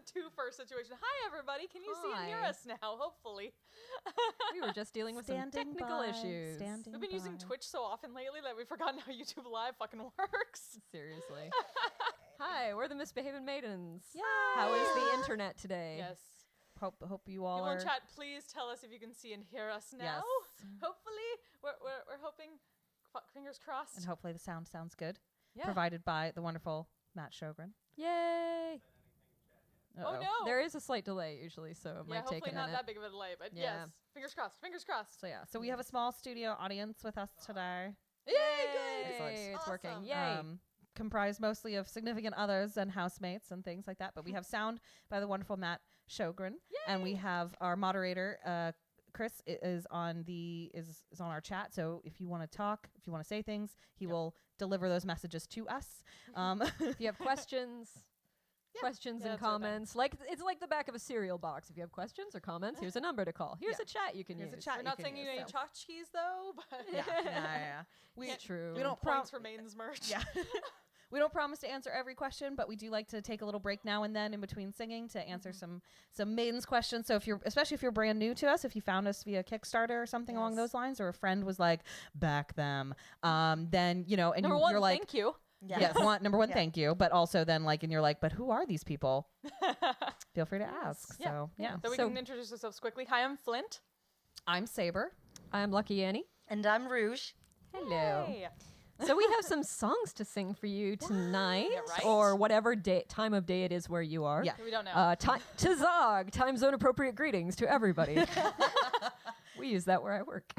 twofer situation. Hi, everybody. Can you see and hear us now? Hopefully. We were just dealing with some technical issues. We've been using Twitch so often lately that we've forgotten how YouTube Live fucking works. Seriously. Hi, we're the Misbehavin Maidens. Yay! How is the internet today? Yes. Hope you all People are. in chat, please tell us if you can see and hear us now. Yes. Hopefully, we're hoping. Fingers crossed. And hopefully the sound sounds good. Yeah. Provided by the wonderful Matt Sjogren. Yay! Oh no! There is a slight delay usually, so it might take a minute. Hopefully not that big of a delay, but yes. Fingers crossed. Fingers crossed. So we have a small studio audience with us today. Yay! Good. Yay, it's working. Awesome. Yay! Comprised mostly of significant others and housemates and things like that. But we have sound by the wonderful Matt Sjogren. Yay! And we have our moderator, Chris, is on our chat. So if you want to talk, if you want to say things, he will deliver those messages to us. If you have questions... and comments. Like it's like the back of a cereal box. If you have questions or comments, here's a number to call. Here's a chat you can use. We're not saying you need tchotchkes though, but yeah. It's true. We don't points for Maidens merch. Yeah. We don't promise to answer every question, but we do like to take a little break now and then in between singing to answer some Maidens questions. So especially if you're brand new to us, if you found us via Kickstarter or something along those lines, or a friend was like, back them, then, and Number one, you're like, thank you. Yes, number one, thank you. But also then and you're like, but who are these people? Feel free to ask. So, yeah. So we can introduce ourselves quickly. Hi, I'm Flint. I'm Saber. I'm Lucky Annie. And I'm Rouge. Hello. Hey. So we have some songs to sing for you tonight, right. or whatever time of day it is where you are. Yeah. We don't know. Tazog, time zone appropriate greetings to everybody. We use that where I work.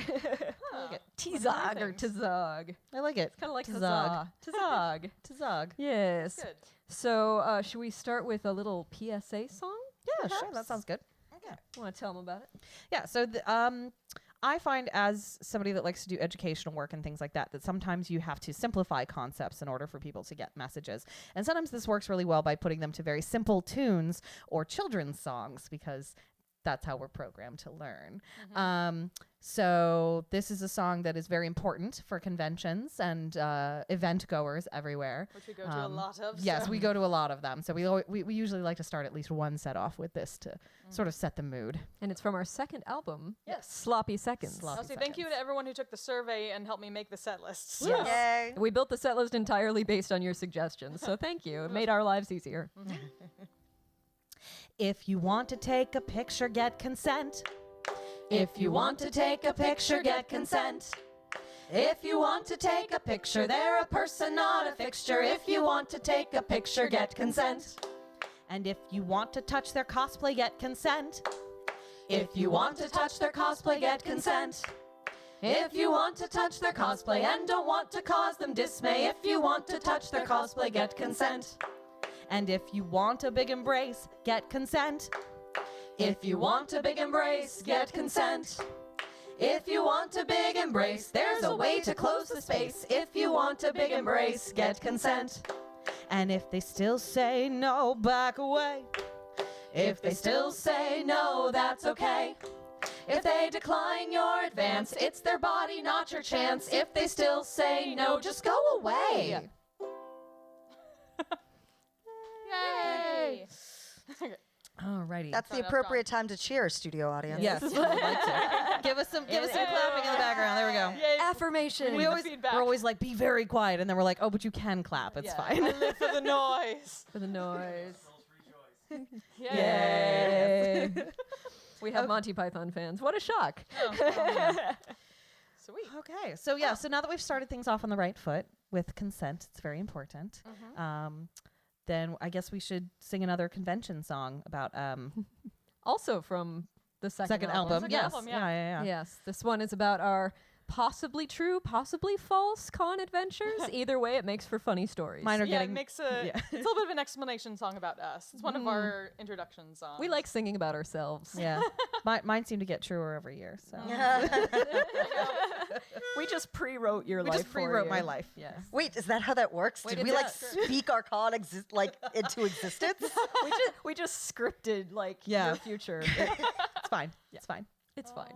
Tazog or Tazog. I like it. Kind of like Tazog. Tazog. Tazog. Yes. Good. So should we start with a little PSA song? Yeah, sure. That sounds good. Okay. Want to tell them about it? Yeah, so I find as somebody that likes to do educational work and things like that sometimes you have to simplify concepts in order for people to get messages. And sometimes this works really well by putting them to very simple tunes or children's songs because that's how we're programmed to learn. So this is a song that is very important for conventions and event goers everywhere. Which we go to a lot of. Yes, we go to a lot of them. So we usually like to start at least one set off with this to sort of set the mood. And it's from our second album, Yes. Sloppy Seconds. I'll say thank you to everyone who took the survey and helped me make the set lists. Yay. We built the set list entirely based on your suggestions, so thank you. It made our lives easier. If you want to take a picture, get consent. If you want to take a picture, get consent. If you want to take a picture, they're a person, not a fixture. If you want to take a picture, get consent. And if you want to touch their cosplay, get consent. If you want to touch their cosplay, get consent. If you want to touch their cosplay and don't want to cause them dismay, if you want to touch their cosplay, get consent. And if you want a big embrace, get consent. If you want a big embrace, get consent. If you want a big embrace, there's a way to close the space. If you want a big embrace, get consent. And if they still say no, back away. If they still say no, that's okay. If they decline your advance, it's their body, not your chance. If they still say no, just go away. Yay! Alrighty. That's the appropriate time to cheer, studio audience. Yes, I would like to. Give us some clapping in the background. There we go. Yay. Affirmation. Feedback. We're always like, be very quiet, and then we're like, oh, but you can clap. It's fine. I live for the noise. For the noise. Yay. Yay. We have Monty Python fans. What a shock. Sweet. Okay, so so now that we've started things off on the right foot with consent, it's very important. Then I guess we should sing another convention song about Also from the second album. Second Yes, album, yeah. Yes, this one is about our possibly true, possibly false con adventures. Either way, it makes for funny stories. Mine are It getting. makes it's a little bit of an explanation song about us. It's one of our introduction songs. We like singing about ourselves. Yeah, mine seem to get truer every year. So We just pre-wrote your we life. just pre-wrote for my you. life. Yes. Wait, is that how that works? Did Wait, we it's like not- speak our con into existence? we just scripted like Yeah. your future. It's fine. It's fine. It's fine.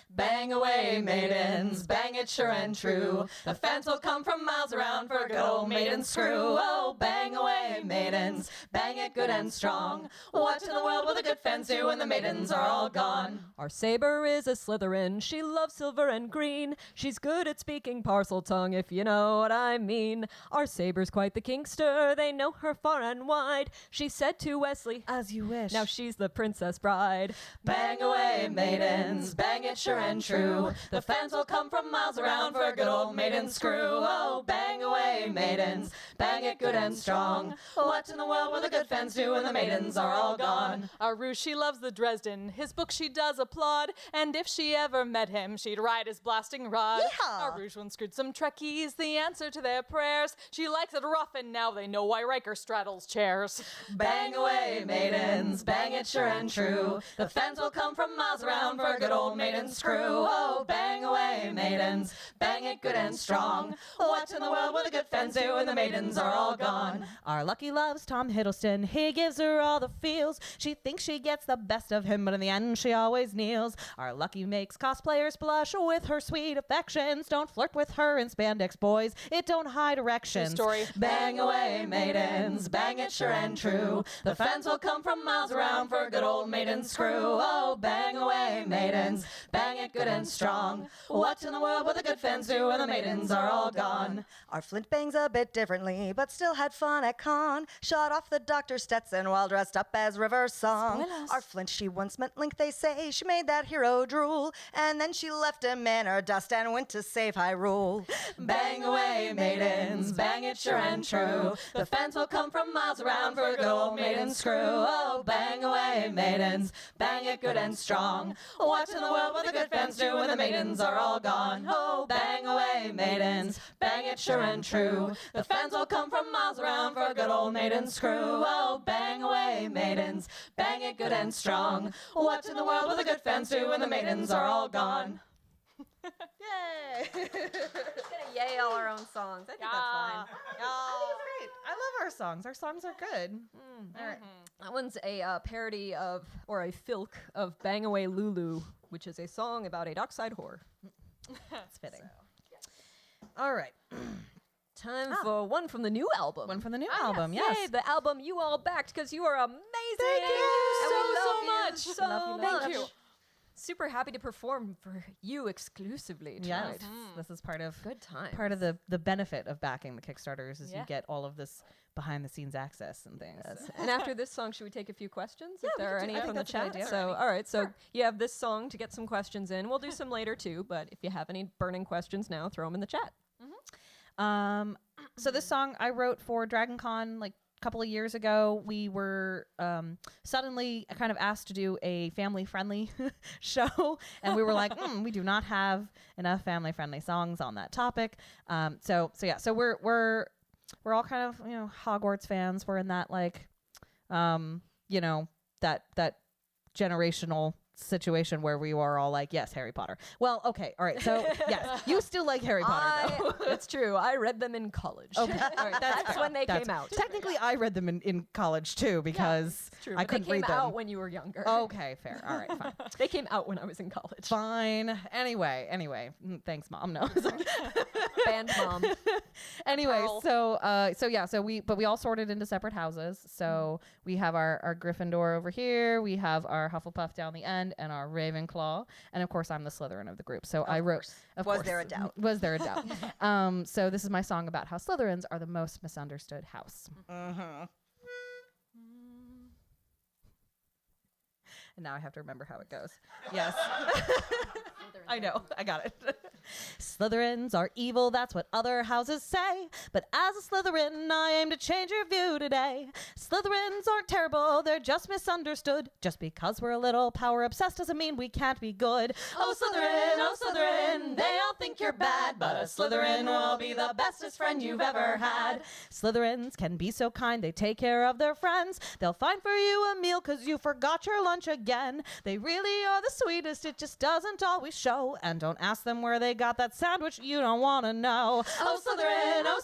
Bang away, maidens, bang it sure and true. The fans will come from miles around for a good old maiden screw. Oh, bang away, maidens. maidens, bang it good and strong. What in the world will the good fans do when the maidens are all gone? Our saber is a Slytherin. She loves silver and green. She's good at speaking parcel tongue, if you know what I mean. Our saber's quite the kinkster. They know her far and wide. She said to Wesley, As you wish. now she's the princess bride. Bang away, maidens, bang it sure and true. The fans will come from miles around for a good old maiden screw. Oh, bang away, maidens, bang it good and strong. What in the world will the good fans do when the maidens are all gone? Our Rouge, she loves the Dresden. His book she does applaud. And if she ever met him, she'd ride his blasting rod. Yeehaw! Our Rouge once screwed some Trekkies, the answer to their prayers. She likes it rough, and now they know why Riker straddles chairs. Bang away, maidens, bang it sure and true. The fans will come from miles around for a good old maiden screw. Oh, bang away, maidens, bang it good and strong. What in the world will the good fans do when the maidens are all gone? Our Lucky loves Tom Hiddleston, he gives her all the feels. She thinks she gets the best of him, but in the end she always kneels. Our Lucky makes cosplayers blush with her sweet affections. Don't flirt with her in spandex, boys, it don't hide erections. True story. Bang away, maidens, bang it sure and true. The fans will come from miles around for a good old maiden screw. Oh, bang away, maidens, bang it good and strong. What in the world will the good fans do when the maidens are all gone? Our Flint bangs a bit differently, but still had fun at con. Shot off the Dr. Stetson while dressed up as River Song. Spoilers. Our Flint, she once meant Link, they say. She made that hero drool. And then she left him in her dust and went to save Hyrule. Bang away, maidens, bang it sure and true. The fans will come from miles around for a good old maiden screw. Oh, bang away, maidens, bang it good and strong. What in the world will the good fans do when the maidens are all gone? Oh, bang away, maidens, bang it sure and true. The fans will come from miles around for a good old maiden screw. Oh, bang away, maidens, bang it good and strong. What in the world will the good fans do when the maidens are all gone? Yay! We're gonna yay all our own songs. I think that's fine. Great. I love our songs. Our songs are good. All right. That one's a parody of, or a filk of Bang Away Lulu, which is a song about a dockside whore. It's fitting. All right. Time for one from the new album. One from the new album, yes. Yay, the album you all backed because you are amazing. Thank you And we so love you much. So Love you, much. Thank you. Super happy to perform for you exclusively tonight. Yes. This is part of Good time. the benefit of backing the Kickstarters is Yeah. you get all of this behind the scenes access and things. Yes. And after this song, should we take a few questions if there are any I think from the that's a good chat? idea. So, all right. So you have this song to get some questions in. We'll do some later too, but if you have any burning questions now, throw them in the chat. So this song I wrote for Dragon Con like a couple of years ago. We were suddenly kind of asked to do a family-friendly show, and we were like, we do not have enough family-friendly songs on that topic. So we're all kind of Hogwarts fans. We're in that like that generational situation where we were all like, yes, Harry Potter. Well, okay, all right. So yes, you still like Harry Potter though. It's true. I read them in college. Okay, all right, That's fair. when they That's came out. Technically, I read them in college too because It's true. I but they couldn't came read them. out when you were younger. Okay, fair. All right, fine. They came out when I was in college. Fine. Anyway, thanks, Mom. No. Band mom. Anyway, Girl. so we all sorted into separate houses. So we have our Gryffindor over here, we have our Hufflepuff down the end, and our Ravenclaw, and of course I'm the Slytherin of the group. So I wrote. Of Was course. there a doubt? Was there a doubt? So this is my song about how Slytherins are the most misunderstood house. And now I have to remember how it goes. Yes. I know. I got it. Slytherins are evil, that's what other houses say. But as a Slytherin, I aim to change your view today. Slytherins aren't terrible, they're just misunderstood. Just because we're a little power obsessed doesn't mean we can't be good. Oh Slytherin, they all think you're bad. But a Slytherin will be the bestest friend you've ever had. Slytherins can be so kind, they take care of their friends. They'll find for you a meal cause you forgot your lunch again. They really are the sweetest, it just doesn't always show. And don't ask them where they got that sandwich you don't want to know. Oh,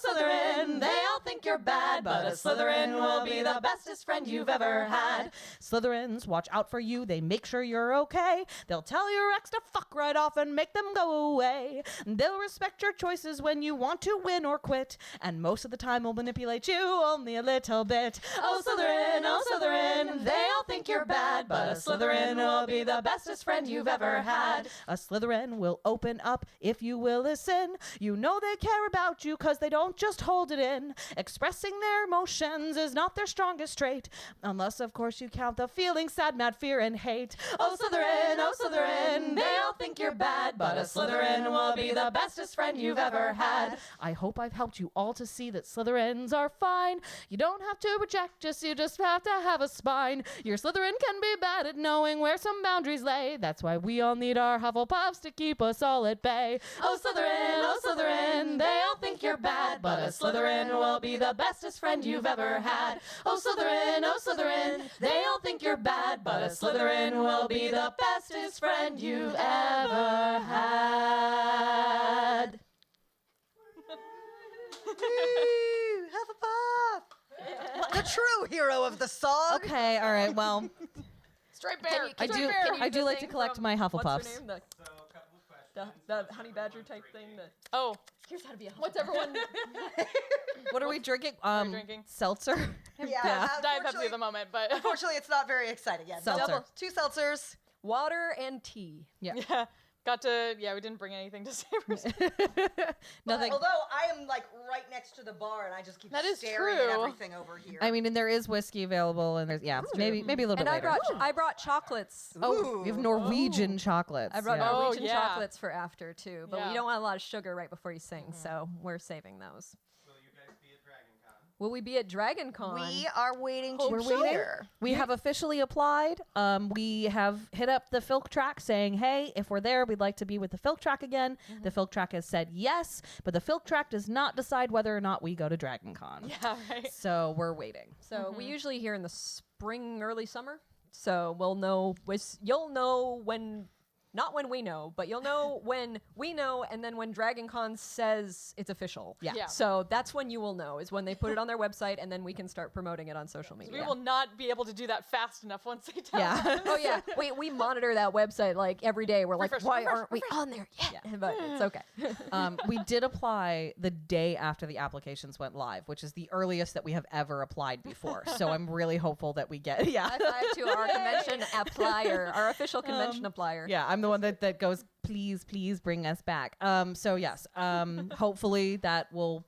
Slytherin, they all think you're bad, but a Slytherin will be the bestest friend you've ever had. Slytherins watch out for you, they make sure you're okay. They'll tell your ex to fuck right off and make them go away. They'll respect your choices when you want to win or quit, and most of the time will manipulate you only a little bit. Oh, Slytherin, they all think you're bad, but a Slytherin will be the bestest friend you've ever had. A Slytherin will open up if you will listen. You know they care about you because they don't just hold it in. Expressing their emotions is not their strongest trait, unless of course you count the feelings, sad, mad, fear, and hate. Oh, Slytherin, they all think you're bad, but a Slytherin will be the bestest friend you've ever had. I hope I've helped you all to see that Slytherins are fine. You don't have to reject us, you just have to have a spine. Your Slytherin can be bad at knowing where some boundaries lay. That's why we all need our Hufflepuffs to keep us all at bay. Oh, Slytherin, they all think you're bad, but a Slytherin will be the bestest friend you've ever had. Oh, Slytherin, they all think you're bad, but a Slytherin will be the bestest friend you've ever had. Woo, Hufflepuff! The true hero of the song. Okay, all right, well, Straight bear. I do like to collect my Hufflepuffs. What's her name? The honey badger type thing. Oh, Here's how to be a Hufflepuff. what's everyone What are we drinking? drinking? Seltzer. Yeah, Diet Pepsi at the moment, but unfortunately, it's not very exciting yet. Seltzer. 2 seltzers. Water and tea. Yeah. yeah, we didn't bring anything to Sabers. Nothing. Although I am like right next to the bar and I just keep That is staring at true. everything over here. I mean, and there is whiskey available, and there's maybe a little And bit later. I brought chocolates. Oh, we have Norwegian chocolates. I brought yeah. Norwegian yeah. chocolates for after too, but Yeah. we don't want a lot of sugar right before you sing, so we're saving those. Will we be at Dragon Con? we are waiting to We're waiting. hear. We have officially applied. We have hit up the Filk Track saying, hey, if we're there, we'd like to be with the Filk Track again. The Filk Track has said yes, but the Filk Track does not decide whether or not we go to Dragon Con. Yeah, right. So we're waiting. So we usually hear in the spring, early summer. So we'll know. You'll know when. Not when we know, but you'll know when we know, and then when Dragon Con says it's official. Yeah. So that's when you will know, is when they put it on their website, and then we can start promoting it on social media. We will not be able to do that fast enough once they tell us. Yeah. Oh yeah, we monitor that website like every day. We're like, Refresh, why refresh, aren't we on there yet? But it's okay. We did apply the day after the applications went live, which is the earliest that we have ever applied before. So I'm really hopeful that we get, High five to our convention applier, our official convention applier. Yeah, I'm the one that goes, please bring us back. So yes, hopefully we'll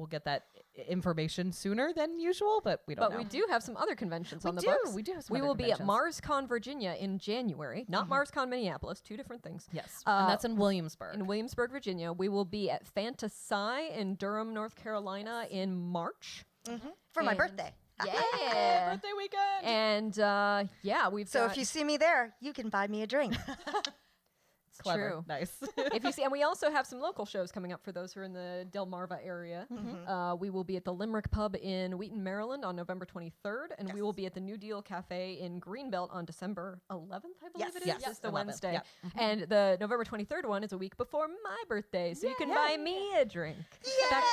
get that information sooner than usual, but we don't know. But we do have some other conventions on the do. books. We do have some We other will be at conventions. MarsCon Virginia in January, not MarsCon Minneapolis, two different things. Yes, and that's in Williamsburg. In Williamsburg, Virginia. We will be at Fantasy in Durham, North Carolina in March. For my And- birthday. Yeah. Birthday weekend. And we've So got, if you see me there, you can buy me a drink. it's Clever. true. Nice. If you see, and we also have some local shows coming up for those who are in the Delmarva area. We will be at the Limerick Pub in Wheaton, Maryland on November 23rd, and we will be at the New Deal Cafe in Greenbelt on December 11th, I believe Yes. it is. Yes. It's the 11th, Wednesday. yep. And the November 23rd one is a week before my birthday, so you can buy me a drink. In fact,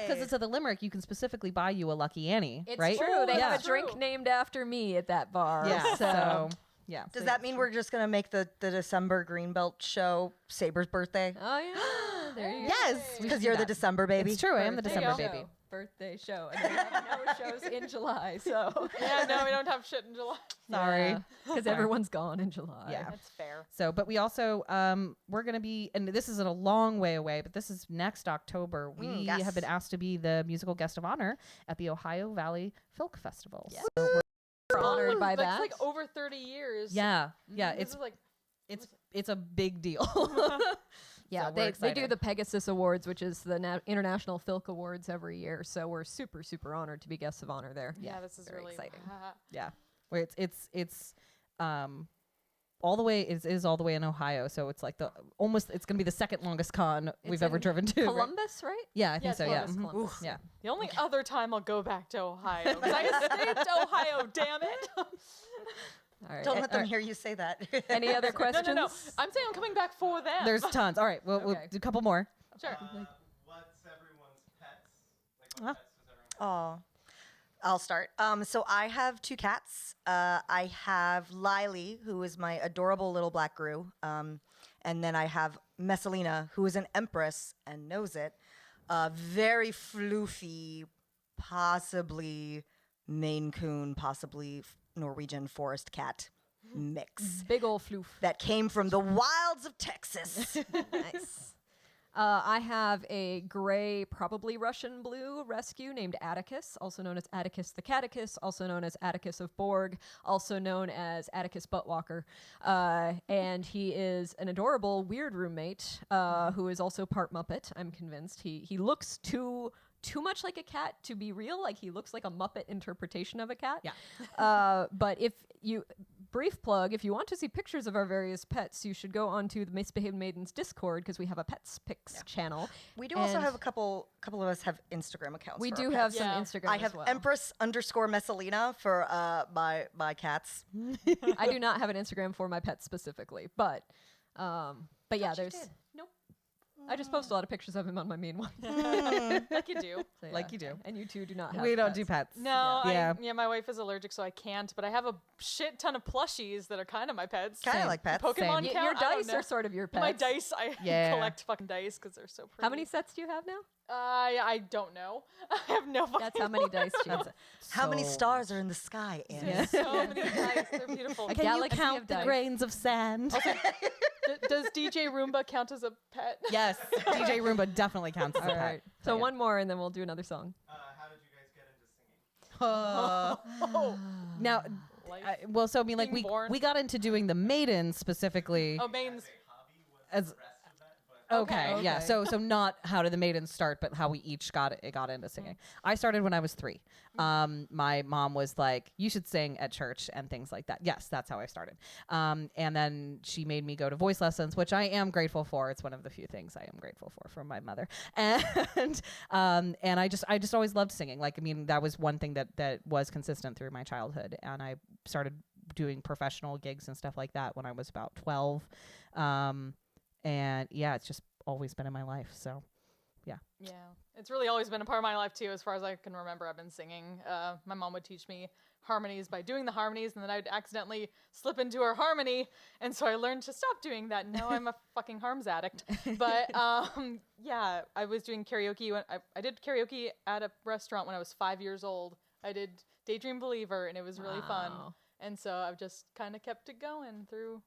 because it's at the Limerick, you can specifically buy you a Lucky Annie, It's right? true. They Yeah. have a drink named after me at that bar. Yeah. So. Yeah. Does that mean we're just going to make the December Greenbelt show Saber's birthday? Oh, yeah. There you go. Yes, we Because should you're do the that. December baby. It's true. I am the Birthday December show. baby. Birthday show. And we have no shows in July, so. Yeah, no, we don't have shit in July. Sorry. Because everyone's gone in July. Yeah. That's fair. So, but we also we're going to be, and this isn't a long way away, but this is next October. We yes. have been asked to be the musical guest of honor at the Ohio Valley Folk Festival. Yeah. So we're- We're honored by That's that. like over 30 years. yeah, This is like it's a big deal. Yeah, So we're they do excited. the Pegasus Awards, which is the International Filk Awards every year. So we're super, super honored to be guests of honor there. yeah, this is very really exciting. Yeah, where it's all the way is all the way in Ohio, so it's like it's gonna be the second longest con we've ever in driven to. right? Columbus, right? Yeah, I think Yes, so. Columbus, Yeah. Mhm. Columbus. Yeah. The only other time I'll go back to Ohio, because I escaped Ohio, damn it. All right. Don't let them hear you say that. Any other No, questions? no. I'm saying I'm coming back for them. There's tons. All right, we'll Okay. do a couple more. Sure. What's everyone's pets? Like, what pets does everyone have? Oh, I'll start. So I have 2 cats. I have Lily, who is my adorable little black Gru. And then I have Messalina, who is an empress and knows it. Very floofy, possibly Maine Coon, possibly Norwegian forest cat mix Big ol' floof. that came from the wilds of Texas. Nice. I have a gray, probably Russian blue rescue named Atticus, also known as Atticus the Catechus, also known as Atticus of Borg, also known as Atticus Buttwalker. And he is an adorable, weird roommate who is also part Muppet, I'm convinced. He looks too much like a cat to be real. Like, he looks like a Muppet interpretation of a cat. Yeah. But brief plug, if you want to see pictures of our various pets, you should go onto the Misbehavin Maidens Discord, because we have a pets pics channel. We do also And have a couple of us have Instagram accounts. We for do our have pets. some Yeah. Instagram I have as well. Empress_Messalina for my cats. I do not have an Instagram for my pets specifically, but yeah, you there's did. nope. I just post a lot of pictures of him on my main one. Like you do. So, Like yeah. you do. And you two do not have. We don't pets. do pets. No, Yeah. my wife is allergic, so I can't. But I have a shit ton of plushies that are kind of my pets. Kind of Same. like pets. Pokemon Same. count. Your I don't dice know. are sort of your pets. My dice. I Yeah. collect fucking dice because they're so pretty. How many sets do you have now? I don't know. I have no fucking. That's how many dice she has. How many So- stars are in the sky, Annie? Yeah. So many dice. They're beautiful. A Can you galaxy count of the dice. grains of sand? Does DJ Roomba count as a pet? Yes, DJ Roomba definitely counts as a All pet. right. So one more, and then we'll do another song. How did you guys get into singing? Oh, Now, life. well, so I mean, like Being born. we got into doing the maidens specifically Oh, Baines. as Okay. yeah. Okay. So not how did the maidens start, but how we each got into singing. I started when I was 3. My mom was like, "You should sing at church and things like that." Yes, that's how I started. And then she made me go to voice lessons, which I am grateful for. It's one of the few things I am grateful for from my mother. And I just always loved singing. Like, I mean, that was one thing that was consistent through my childhood. And I started doing professional gigs and stuff like that when I was about 12. And yeah, it's just always been in my life. So, Yeah, it's really always been a part of my life too. As far as I can remember, I've been singing. My mom would teach me harmonies by doing the harmonies, and then I'd accidentally slip into her harmony, and so I learned to stop doing that. Now I'm a fucking harms addict. But yeah, I was doing karaoke when I did karaoke at a restaurant when I was 5 years old. I did Daydream Believer, and it was really fun. Wow. And so I've just kind of kept it going through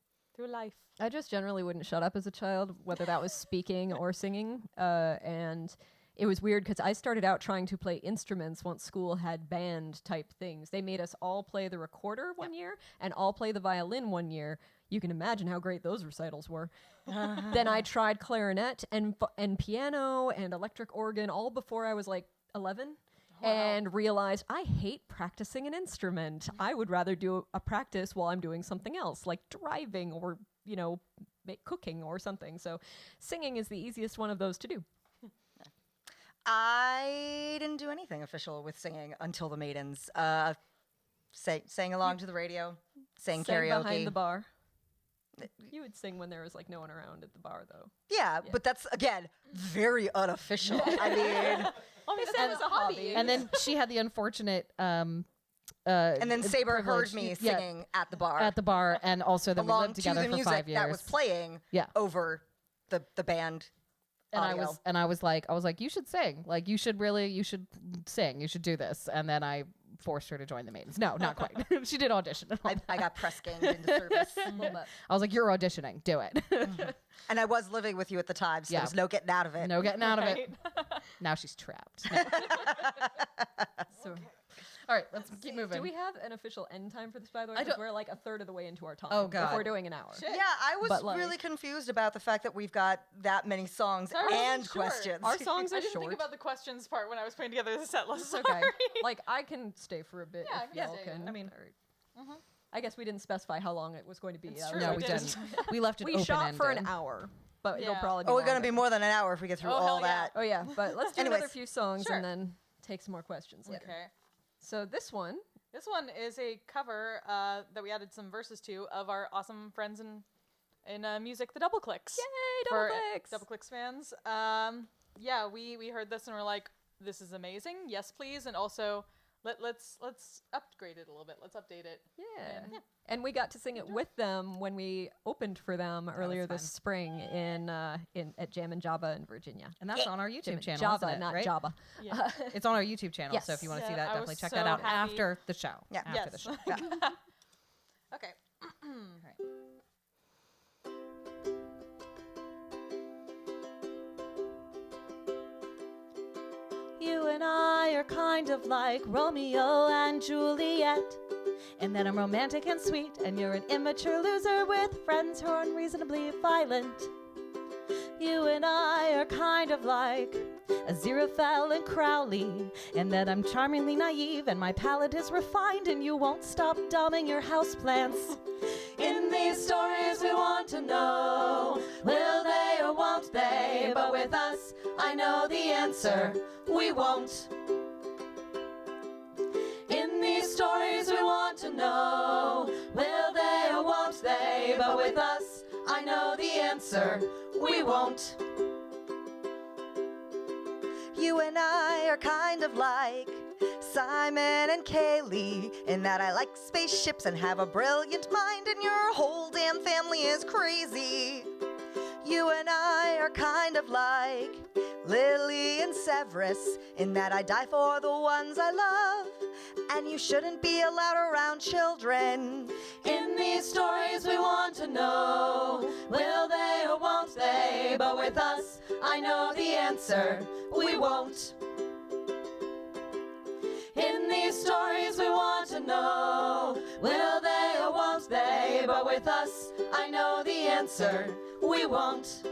life. I just generally wouldn't shut up as a child, whether that was speaking or singing. And it was weird because I started out trying to play instruments once school had band type things. They made us all play the recorder one year and all play the violin one year. You can imagine how great those recitals were. Then I tried clarinet and piano and electric organ all before I was like 11. And realized I hate practicing an instrument. I would rather do a practice while I'm doing something else, like driving or, cooking or something. So singing is the easiest one of those to do. I didn't do anything official with singing until the Maidens. Sang along to the radio, sang Sang karaoke. behind the bar. You would sing when there was like no one around at the bar, though. Yeah, but that's again very unofficial. I mean, It was a hobby. and then she had the unfortunate and then Saber heard privilege- me yeah, singing at the bar, at the bar, and also then we along lived to together the for music 5 years. that was playing Yeah. over the band. and audio. I was like, you should sing. Like, you should sing. You should do this. And then I forced her to join the Maidens. No, not quite. She did audition. And all I got press ganged into service. I was like, you're auditioning. Do it. And I was living with you at the time, so Yeah. there was no getting out of it. No getting out of it. Right? Now she's trapped. No. So, All right, let's keep moving. do we have an official end time for this, by the way? I 'Cause don't- we're like a third of the way into our time. Oh, God. If we're doing an hour. Yeah, I was But, like- really confused about the fact that we've got that many songs Sorry, I wasn't and sure. questions. Our songs I are didn't short. think about the questions part when I was putting together the set list. It's okay. Sorry. Like, I can stay for a bit Yeah, if yeah, y'all stay. can. I mean, all right. I guess we didn't specify how long it was going to be. It's That true. was No, we we did. didn't. We left it We open shot for an hour, but it'll Yeah. probably be Oh, we're gonna longer. be more than an hour if we get through Oh, all hell yeah. that. Oh, yeah. But let's do Anyways. another few songs Sure. and then take some more questions later. Okay. So this one This one is a cover that we added some verses to of our awesome friends in music, the Double Clicks. Yay, For Double Clicks! Double Clicks fans. Yeah, we heard this and we're like, this is amazing. Yes, please. And also, let's upgrade it a little bit. Let's update it. Yeah. And we got to sing it with them when we opened for them earlier this spring in at Jam and Java in Virginia. And that's on our YouTube channel, Java, isn't it, not right? Java. Yeah. It's on our YouTube channel, Yes. so if you want to Yeah, see that, I definitely was check so that out happy. after the show. Yeah. After the show. Okay. You and I are kind of like Romeo and Juliet. And then I'm romantic and sweet, and you're an immature loser with friends who are unreasonably violent. You and I are kind of like Aziraphale and Crowley, and that I'm charmingly naive and my palate is refined, and you won't stop dumbing your houseplants. In these stories we want to know, will they or won't they? But with us, I know the answer, we won't. In these stories we want to know, will they or won't they? But with us, I know the answer, we won't. You and I are kind of like Simon and Kaylee, in that I like spaceships and have a brilliant mind, and your whole damn family is crazy. You and I are kind of like Lily and Severus, in that I die for the ones I love, and you shouldn't be allowed around children. In these stories we want to know, will they or won't they? But with us, I know the answer, we won't. In these stories we want to know, will they or won't they? But with us, I know the answer, we won't.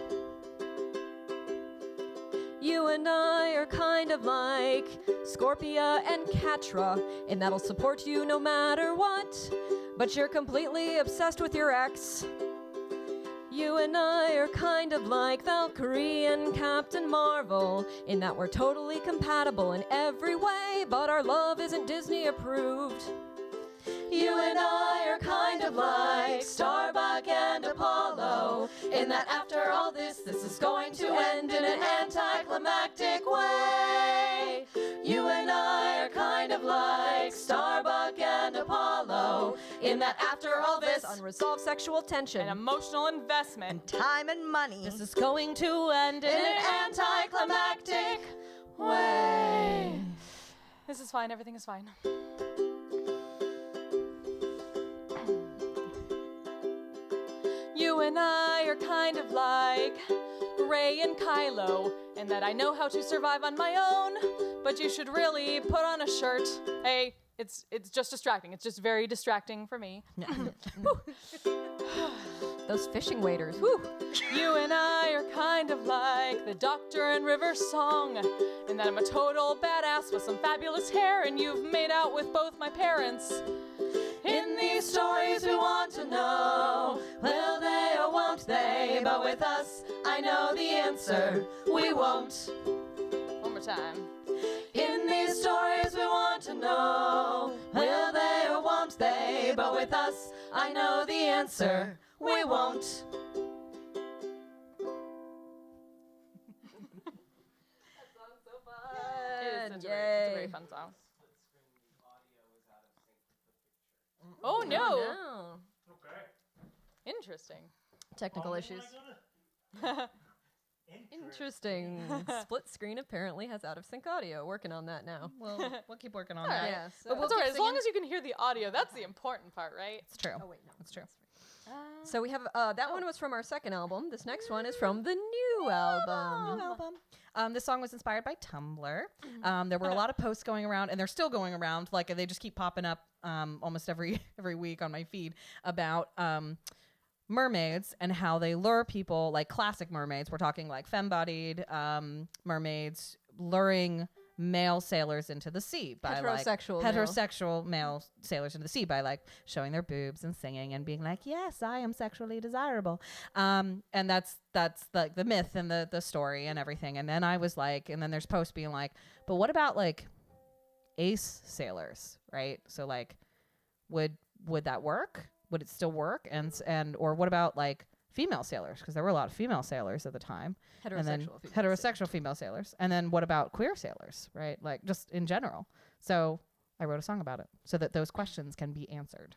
You and I are kind of like Scorpia and Catra, and that'll support you no matter what, but you're completely obsessed with your ex. You and I are kind of like Valkyrie and Captain Marvel, in that we're totally compatible in every way, but our love isn't Disney approved. You and I are kind of like Starbuck and Apollo, in that after all this is going to end in an anticlimactic way. You and I are kind of like Starbuck and Apollo, in that after all this Unresolved sexual tension. An emotional investment. And time and money. this is going to end in an anticlimactic way. This is fine. Everything is fine. You and I are kind of like Rey and Kylo, in that I know how to survive on my own, but you should really put on a shirt. Hey, it's just distracting. It's just very distracting for me. Those fishing waders. Whew. You and I are kind of like the Doctor and River song, in that I'm a total badass with some fabulous hair, and you've made out with both my parents. In these stories we want to know, will they or won't they? But with us, I know the answer, we won't. One more time. In these stories we want to know, will they or won't they? But with us, I know the answer, we won't. It's a very fun song. Oh no! No. Interesting. Technical issues. Interesting. Split screen apparently has out of sync audio. Working on that now. We'll keep working on that. Yeah. So But it's alright, as long as you can hear the audio, that's the important part, right? It's true. Oh wait, no. It's true. So we have that one was from our second album. This next one is from the new album. This song was inspired by Tumblr. There were a lot of posts going around, and they're still going around. Like they just keep popping up almost every week on my feed about mermaids and how they lure people, like classic mermaids. We're talking like femme-bodied mermaids luring male sailors into the sea by Heterosexual like male. heterosexual male sailors into the sea by like showing their boobs and singing and being like, yes, I am sexually desirable. And that's like the myth and the story and everything. And then I was like, and then there's posts being like, but what about like ace sailors, right? So like, would that work? Would it still work? And or what about like female sailors? Because there were a lot of female sailors at the time. Heterosexual female sailors. And then what about queer sailors, right? Like just in general. So I wrote a song about it so that those questions can be answered.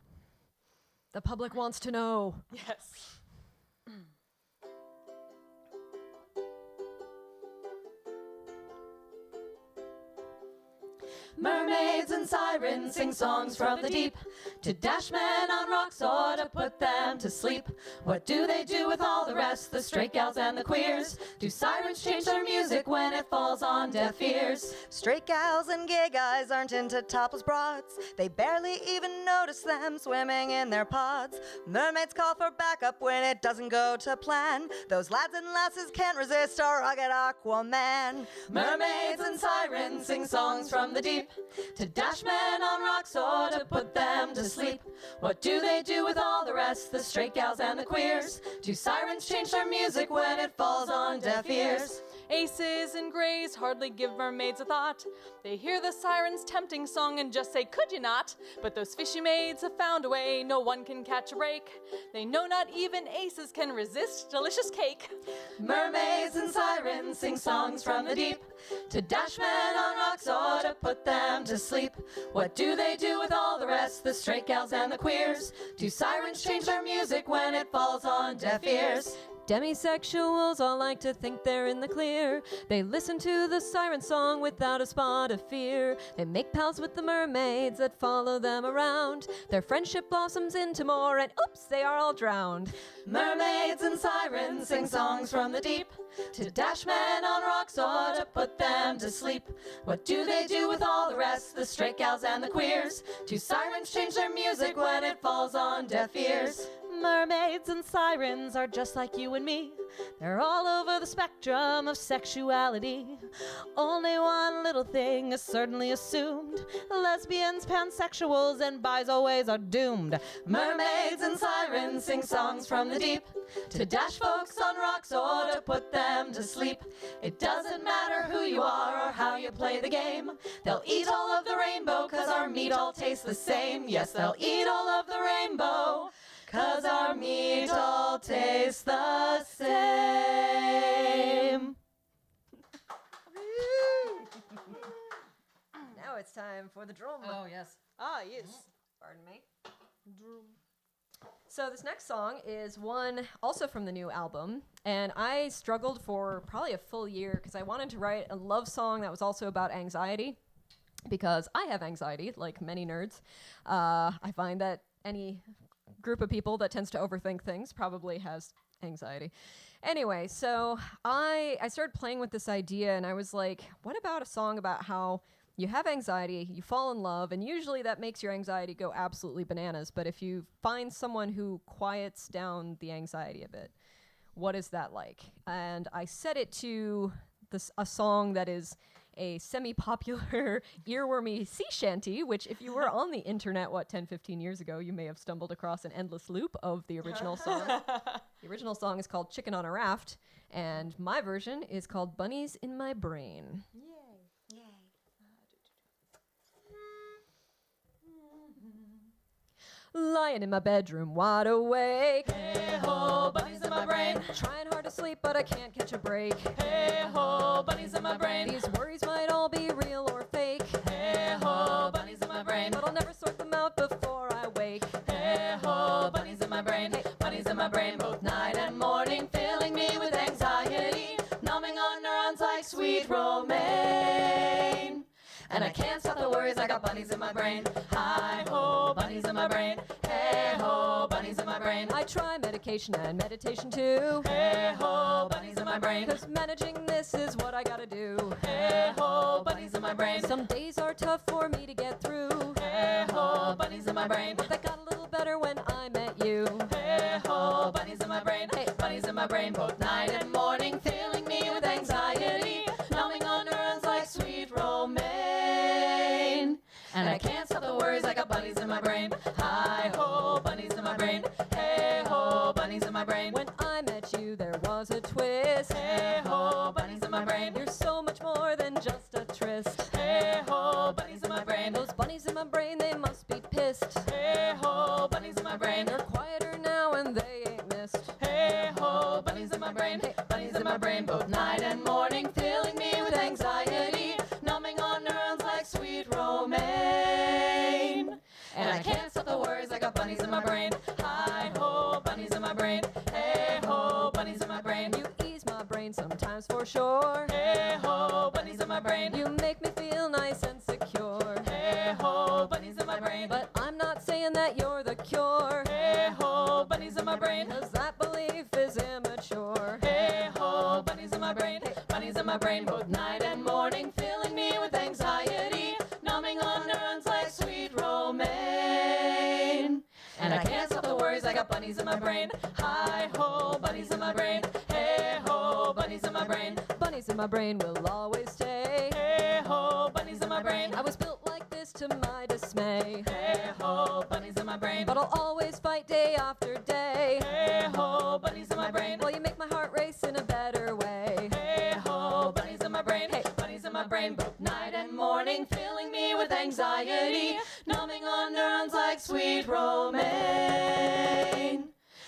The public wants to know. Yes. Mermaids and sirens sing songs from the deep to dash men on rocks or to put them to sleep. What do they do with all the rest, the straight gals and the queers? Do sirens change their music when it falls on deaf ears? Straight gals and gay guys aren't into topless broads. They barely even notice them swimming in their pods. Mermaids call for backup when it doesn't go to plan. Those lads and lasses can't resist our rugged Aquaman. Mermaids and sirens sing songs from the deep to dash men on rocks or to put them to sleep. What do they do with all the rest, the straight gals and the queers? Do sirens change their music when it falls on deaf ears? Aces and grays hardly give mermaids a thought. They hear the siren's tempting song and just say, could you not? But those fishy maids have found a way, no one can catch a break. They know not even aces can resist delicious cake. Mermaids and sirens sing songs from the deep to dash men on rocks or to put them to sleep. What do they do with all the rest, the straight gals and the queers? Do sirens change their music when it falls on deaf ears? Demisexuals all like to think they're in the clear. They listen to the siren song without a spot of fear. They make pals with the mermaids that follow them around. Their friendship blossoms into more, and oops, they are all drowned. Mermaids and sirens sing songs from the deep to dash men on rocks or to put them to sleep. What do they do with all the rest, the straight gals and the queers? Do sirens change their music when it falls on deaf ears? Mermaids and sirens are just like you and me. They're all over the spectrum of sexuality. Only one little thing is certainly assumed. Lesbians, pansexuals, and bis always are doomed. Mermaids and sirens sing songs from the deep to dash folks on rocks or to put them to sleep. It doesn't matter who you are or how you play the game. They'll eat all of the rainbow 'cause our meat all tastes the same. Yes, they'll eat all of the rainbow 'cause our meat all tastes the same. Now it's time for the drum. Oh, yes. Ah, yes. Pardon me. So this next song is one also from the new album, and I struggled for probably a full year because I wanted to write a love song that was also about anxiety, because I have anxiety, like many nerds. I find that any group of people that tends to overthink things probably has anxiety. Anyway, so I started playing with this idea, and I was like, what about a song about how you have anxiety, you fall in love, and usually that makes your anxiety go absolutely bananas, but if you find someone who quiets down the anxiety a bit, what is that like? And I set it to a song that is a semi-popular earwormy sea shanty, which if you were on the internet, 10, 15 years ago, you may have stumbled across an endless loop of the original song. The original song is called Chicken on a Raft, and my version is called Bunnies in My Brain. Lying in my bedroom, wide awake. Hey-ho, bunnies in my brain. Trying hard to sleep, but I can't catch a break. Hey-ho, bunnies in my brain. These worries might all be real or fake. Hey-ho, bunnies in my brain. But I'll never sort them out before I wake. Hey-ho, bunnies in my brain. Bunnies in my brain, both night and morning, filling me with anxiety, numbing on neurons like sweet romaine. And I can't stop the worries, I got bunnies in my brain. Hi-ho, bunnies in my brain. Hey-ho, bunnies in my brain. I try medication and meditation too. Hey-ho, bunnies in my brain. 'Cause managing this is what I gotta do. Hey-ho, bunnies in my brain. Some days are tough for me to get through. Hey-ho, bunnies in my brain. But that got a little better when I met you. Hey-ho, bunnies in my brain. Hey, bunnies in my brain, both night and morning, filling me with anxiety, numbing on neurons like sweet romaine. And I can't stop the worries, I got bunnies in my brain. Hi-ho, bunnies in my brain. Hey-ho, bunnies in my brain. When I met you, there was a twist. Hey-ho, bunnies in my brain. You're so much more than just a tryst. Hey-ho, bunnies in my brain. brain, they must be pissed. Hey ho, bunnies in my brain. They're quieter now and they ain't missed. Hey ho, bunnies in my brain. Hey, bunnies in my brain, both night and morning, filling me with anxiety, numbing on neurons like sweet romaine. And I can't stop the worries, I got bunnies in my brain. Hi ho, bunnies in my brain. Hey ho, bunnies in my brain. You ease my brain sometimes for sure. Hey ho, bunnies in my brain. You make me feel nice and secure. Hey ho, bunnies in my brain. But I'm not saying that you're the cure. Hey ho, bunnies in my brain. 'Cause that belief is immature. Hey ho, bunnies in my brain. Hey, bunnies in my brain, both night and morning, filling me with anxiety, numbing on neurons like sweet romaine. And I can't stop the worries, I got bunnies in my brain. Hi ho, bunnies in my brain. Hey ho, bunnies in my brain. Bunnies in my brain will always stay. Hey ho, bunnies in my brain. I was built like this to my dismay. Hey ho, bunnies in my brain. But I'll always fight day after day. Hey ho, bunnies in my brain. Well, you make my heart race in a better way. Hey ho, bunnies in my brain. Hey, bunnies in my brain, both night and morning, filling me with anxiety, numbing on neurons like sweet romaine.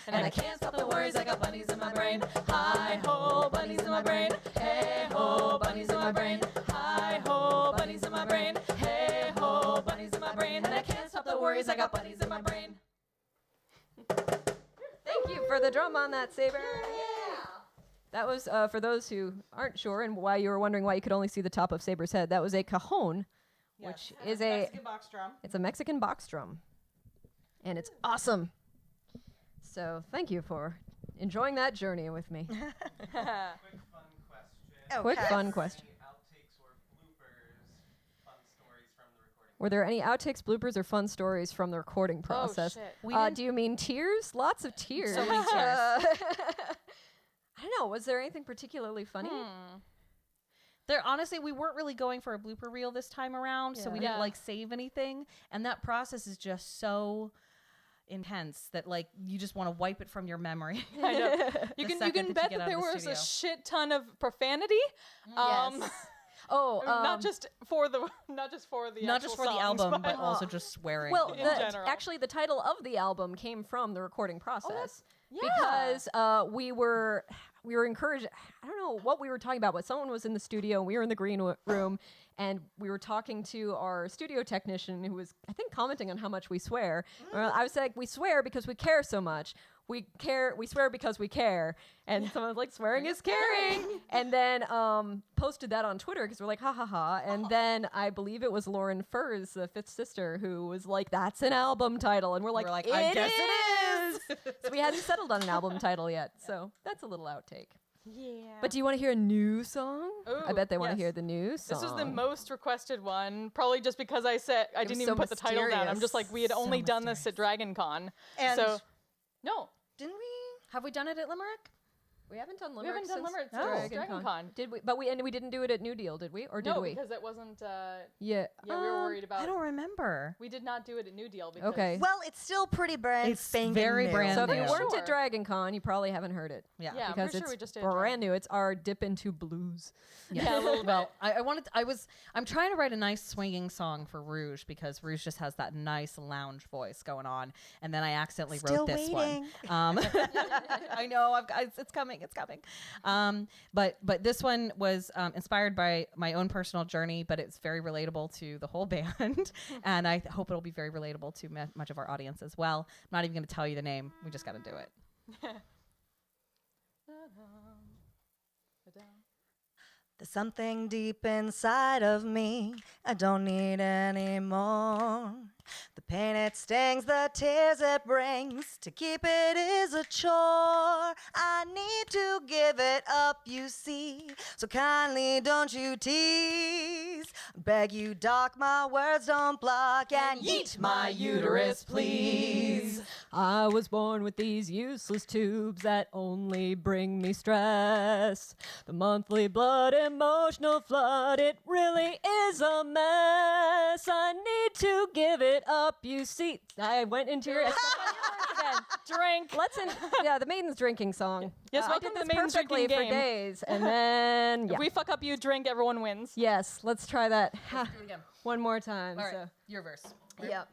And I can't stop the worries, I got bunnies in my brain. Hi ho, bunnies in my brain. Hey ho, bunnies in my brain. Hi ho, bunnies in my brain. Hey ho, bunnies in my brain. And I can't stop the worries, I got bunnies in my brain. Thank you for the drum on that, Saber. That was, for those who aren't sure and why you were wondering why you could only see the top of Saber's head, that was a cajon, which is a Mexican box drum. It's a Mexican box drum. And it's awesome. So thank you for enjoying that journey with me. Quick fun question. Quick fun question. Any outtakes or bloopers, fun stories from the recording? Were there any outtakes, bloopers, or fun stories from the recording process? shit. Do you mean tears? Lots of tears. So many tears. I don't know. Was there anything particularly funny? There, honestly, we weren't really going for a blooper reel this time around, so we didn't Yeah. like save anything. And that process is just so intense that like you just want to wipe it from your memory. I know. You The can second that bet you get that out there of the was a studio. shit ton of profanity. Oh, Not just for the Not just actual for the songs, album, but also just swearing. well, in general. actually, the title of the album came from the recording process yeah. because we were encouraged. I don't know what we were talking about, but someone was in the studio and we were in the green room, and we were talking to our studio technician who was, I think, commenting on how much we swear. I was like, we swear because we care so much. We swear because we care. And someone was like, swearing is caring. And then posted that on Twitter because we're like, ha ha ha. And then I believe it was Lauren Furs, the fifth sister, who was like, that's an album title. And we're like, I guess it is. So we hadn't settled on an album title yet. So that's a little outtake. Yeah. But do you want to hear a new song? I Ooh, bet they want to yes. hear the new song. This was the most requested one, probably just because I said I was didn't so even put the title down. I'm just like, we had So only done this at Dragon Con. And So, no, didn't we? Have we done it at Limerick? We haven't done we Limerick haven't done since Limerick Dragon since Dragon Con. Con. Did we? But we didn't do it at New Deal, did we? Or did No, we? because it wasn't. Yeah. Yeah, we were worried about. I don't remember. We did not do it at New Deal because. Okay. Well, it's still pretty brand It's spanking very new. brand So if new. you weren't Sure. at Dragon Con, you probably haven't heard it. Yeah. Yeah, I'm because pretty sure it's we just did brand new. It's our dip into blues. Yeah, a little Well, I'm trying to write a nice swinging song for Rouge because Rouge just has that nice lounge voice going on, and then I accidentally Still wrote this waiting. one. I know, it's coming. But this one was inspired by my own personal journey, but it's very relatable to the whole band, and I hope it'll be very relatable to much of our audience as well. I'm not even going to tell you the name. We just got to do it. There's something deep inside of me I don't need anymore. The pain it stings, the tears it brings, to keep it is a chore. I need to give it up, you see, so kindly don't you tease. Beg you, doc, my words don't block, and yeet my uterus, please. I was born with these useless tubes that only bring me stress. The monthly blood emotional flood, it really is a mess. I need to give it up, you see. I went into your again. drink. The Maiden's drinking song. Yes, I welcome did to the this Maiden's perfectly drinking for game. days, and then If we fuck up, you drink, everyone wins. yes, let's try that Let's do it again. one more time. All right, So. your verse. Yep.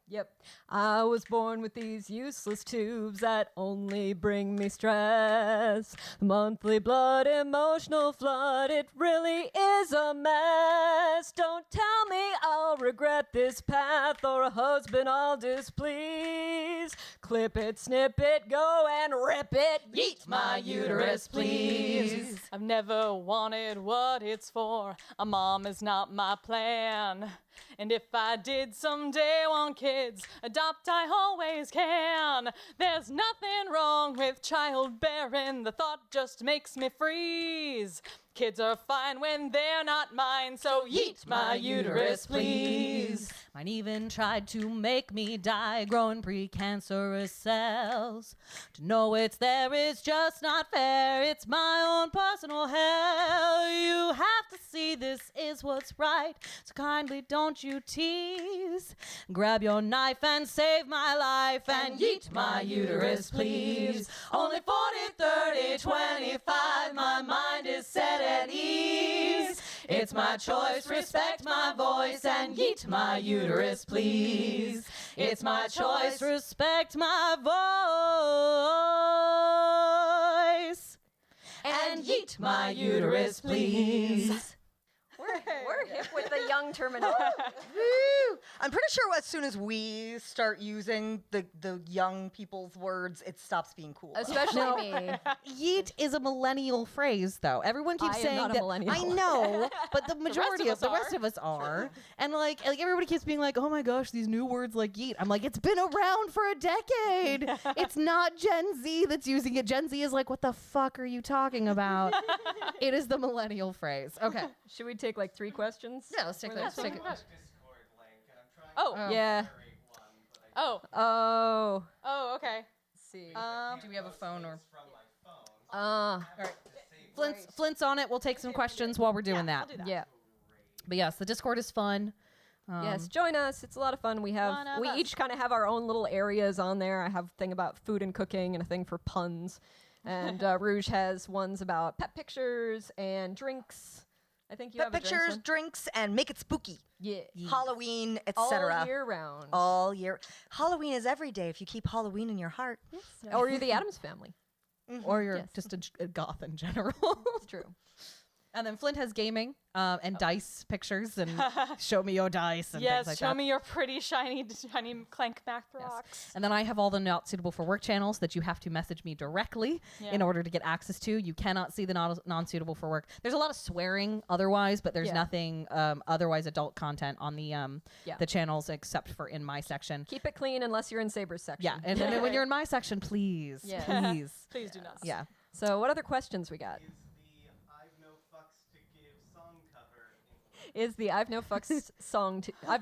Yep. I was born with these useless tubes that only bring me stress. The monthly blood, emotional flood, it really is a mess. Don't tell me I'll regret this path or a husband I'll displease. Clip it, snip it, go and rip it. Yeet my uterus, please. I've never wanted what it's for. A mom is not my plan. And if I did someday want kids, adopt I always can. There's nothing wrong with childbearing. The thought just makes me freeze. Kids are fine when they're not mine, so yeet my uterus, please. Mine even tried to make me die, growing precancerous cells. To know it's there is just not fair. It's my own personal hell. You have to see this is what's right, so kindly don't you tease. Grab your knife and save my life and yeet my uterus, please. Only 40, 30, 25, my mind is set at ease. It's my choice, respect my voice and yeet my uterus, please. It's my choice, respect my voice and yeet my uterus, please. We're hip with the young terminology. Woo! I'm pretty sure as soon as we start using the young people's words, it stops being cool. Especially me. Yeet is a millennial phrase, though. Everyone keeps I am saying not a that. millennial. I know, but the majority of the us rest of us are. And like everybody keeps being like, "Oh my gosh, these new words like yeet." I'm like, it's been around for a decade. It's not Gen Z that's using it. Gen Z is like, "What the fuck are you talking about?" It is the millennial phrase. Okay. Should we take like 3 questions? Yeah, let's take that. Let's take it. Discord link, and I'm trying Oh. to Yeah. generate one, but I Oh. Oh. Okay. Let's see. Do we have a phone or? from my phone. All right. Flint's on it. We'll take some questions while we're doing that. I'll do that. Yeah. But yes, the Discord is fun. Yes, join us. It's a lot of fun. We each kind of have our own little areas on there. I have a thing about food and cooking and a thing for puns. And Rouge has ones about pet pictures and drinks. I think you Pet have a drinks pictures, one. drinks, and make it spooky. Yeah. Halloween, All etc. year round. All year. Halloween is every day if you keep Halloween in your heart. Or you're the Addams Family. Or you're Yes. just a goth in general. It's true. And then Flint has gaming and dice pictures and show me your dice and Yes, things like show that. me your pretty shiny clank math Yes. rocks. And then I have all the not suitable for work channels that you have to message me directly in order to get access to. You cannot see the non-suitable for work. There's a lot of swearing otherwise, but there's Yeah. nothing otherwise adult content on the channels except for in my section. Keep it clean unless you're in Saber's section. Yeah, and then when you're in my section, please, Yeah. please. Please do not. Yeah. So what other questions we got? Is the I've no fucks to give song cover Is the I've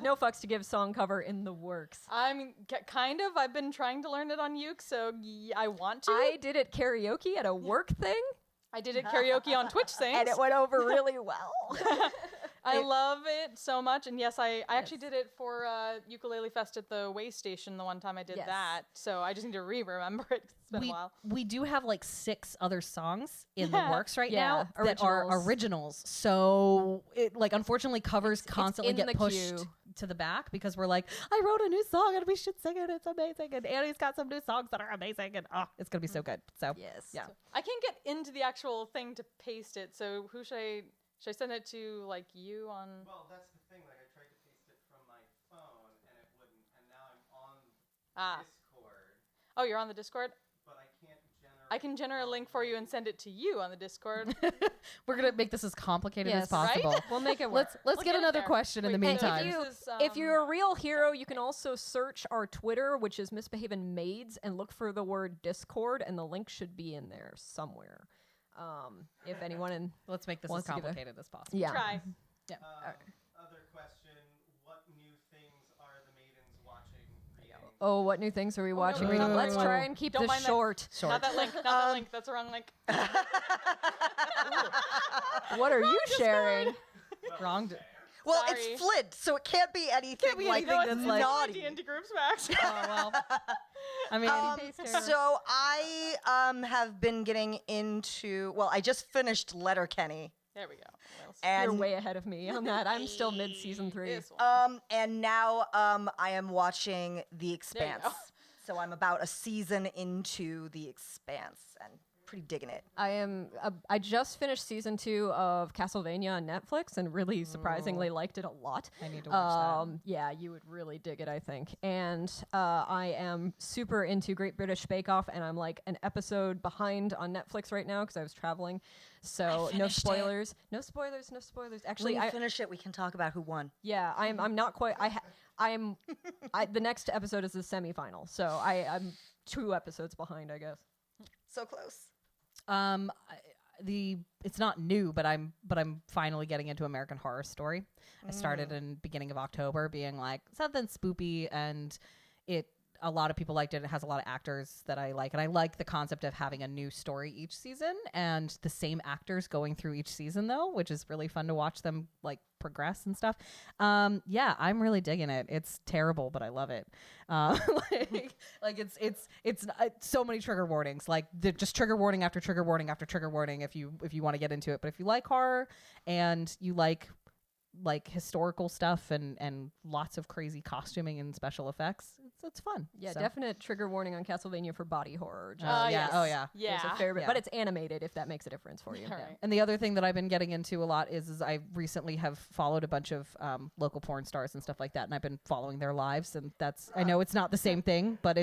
no fucks to give song cover in the works? I'm kind of. I've been trying to learn it on uke, so I want to. I did it karaoke at a work thing, I did it karaoke on Twitch Sings. and it went over really well. I love it so much, and yes, I actually did it for Ukulele Fest at the Way Station the one time I did Yes. that. So I just need to remember it. It's been a while. We do have like 6 other songs in the works right Yeah, now that are originals. originals. So it like unfortunately covers constantly in get the pushed queue. to the back because we're like, I wrote a new song and we should sing it. It's amazing. And Annie's got some new songs that are amazing and it's gonna be so good. So Yes. yeah. I can't get into the actual thing to paste it. So who should I send it to? Like you on? Well, that's the thing. Like, I tried to paste it from my phone, and it wouldn't. And now I'm on Discord, Oh, you're on the Discord. but I can't generate. I can generate a link for you and send it to you on the Discord. We're gonna make this as complicated as Yes. possible. Right? We'll make it work. Let's We'll get get it another there. question in the Wait, meantime. If you're a real hero, you can also search our Twitter, which is Misbehavin Maids, and look for the word Discord, and the link should be in there somewhere. If anyone Let's make this as wants to give a- complicated as possible. yeah. try. Other question: what new things are the maidens watching, reading? Oh, what new things are we watching? no, reading? no, Let's no, try no. and keep Don't this mind that. short. Not that link. Not that link. That's the wrong link. What are you sharing? Wrong. Well, Sorry. it's Flint, so it can't be anything like No, it's naughty. not D&D groups, Max. Oh well. I mean, So I have been getting into. Well, I just finished Letterkenny, There we go. Well, and You're way ahead of me on that. I'm still mid season 3. this one. and now I am watching The There you Expanse. go. So I'm about a season into The Expanse and pretty digging it. I just finished season 2 of Castlevania on Netflix and really surprisingly liked it a lot. I need to watch that. Yeah, you would really dig it, I think. And I am super into Great British Bake Off, and I'm like an episode behind on Netflix right now because I was traveling. So no finished it. spoilers. No spoilers. No spoilers. Actually, When you finish it, we can talk about who won. yeah, I'm not quite. The next episode is the semifinal, so I'm 2 episodes behind, I guess. So close. It's not new, but I'm finally getting into American Horror Story. I started in beginning of October, being like something spoopy, and a lot of people liked it. It has a lot of actors that I like, and I like the concept of having a new story each season and the same actors going through each season, though, which is really fun to watch them like progress and stuff. Yeah, I'm really digging it. It's terrible, but I love it. It's so many trigger warnings, like just trigger warning after trigger warning after trigger warning if you want to get into it. But if you like horror and you like historical stuff and lots of crazy costuming and special effects, it's fun. Yeah, So- definite trigger warning on Castlevania for body horror. Just yeah. yes. Oh yeah. Yeah. there's a fair bit, Yeah. but it's animated if that makes a difference for you. All right. And the other thing that I've been getting into a lot is I recently have followed a bunch of local porn stars and stuff like that, and I've been following their lives, and I know it's not the same thing, but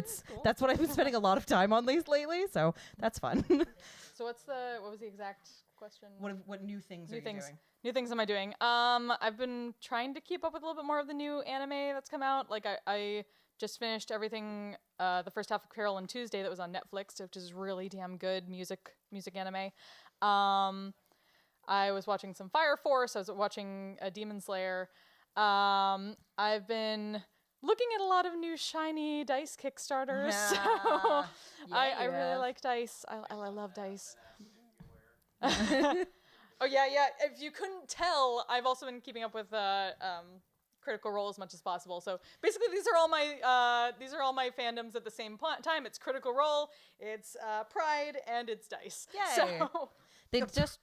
that's what I've been spending a lot of time on lately, so that's fun. So what was the exact question? What new things New things. New things am I doing? I've been trying to keep up with a little bit more of the new anime that's come out. Like I just finished everything, the first half of Carol and Tuesday that was on Netflix, which is really damn good music anime. I was watching some Fire Force. I was watching Demon Slayer. I've been looking at a lot of new shiny dice Kickstarters. So I really like dice. I love dice. Oh yeah. If you couldn't tell, I've also been keeping up with Critical Role as much as possible. So basically, these are all my fandoms at the same time. It's Critical Role, it's Pride, and it's Dice. Yay. So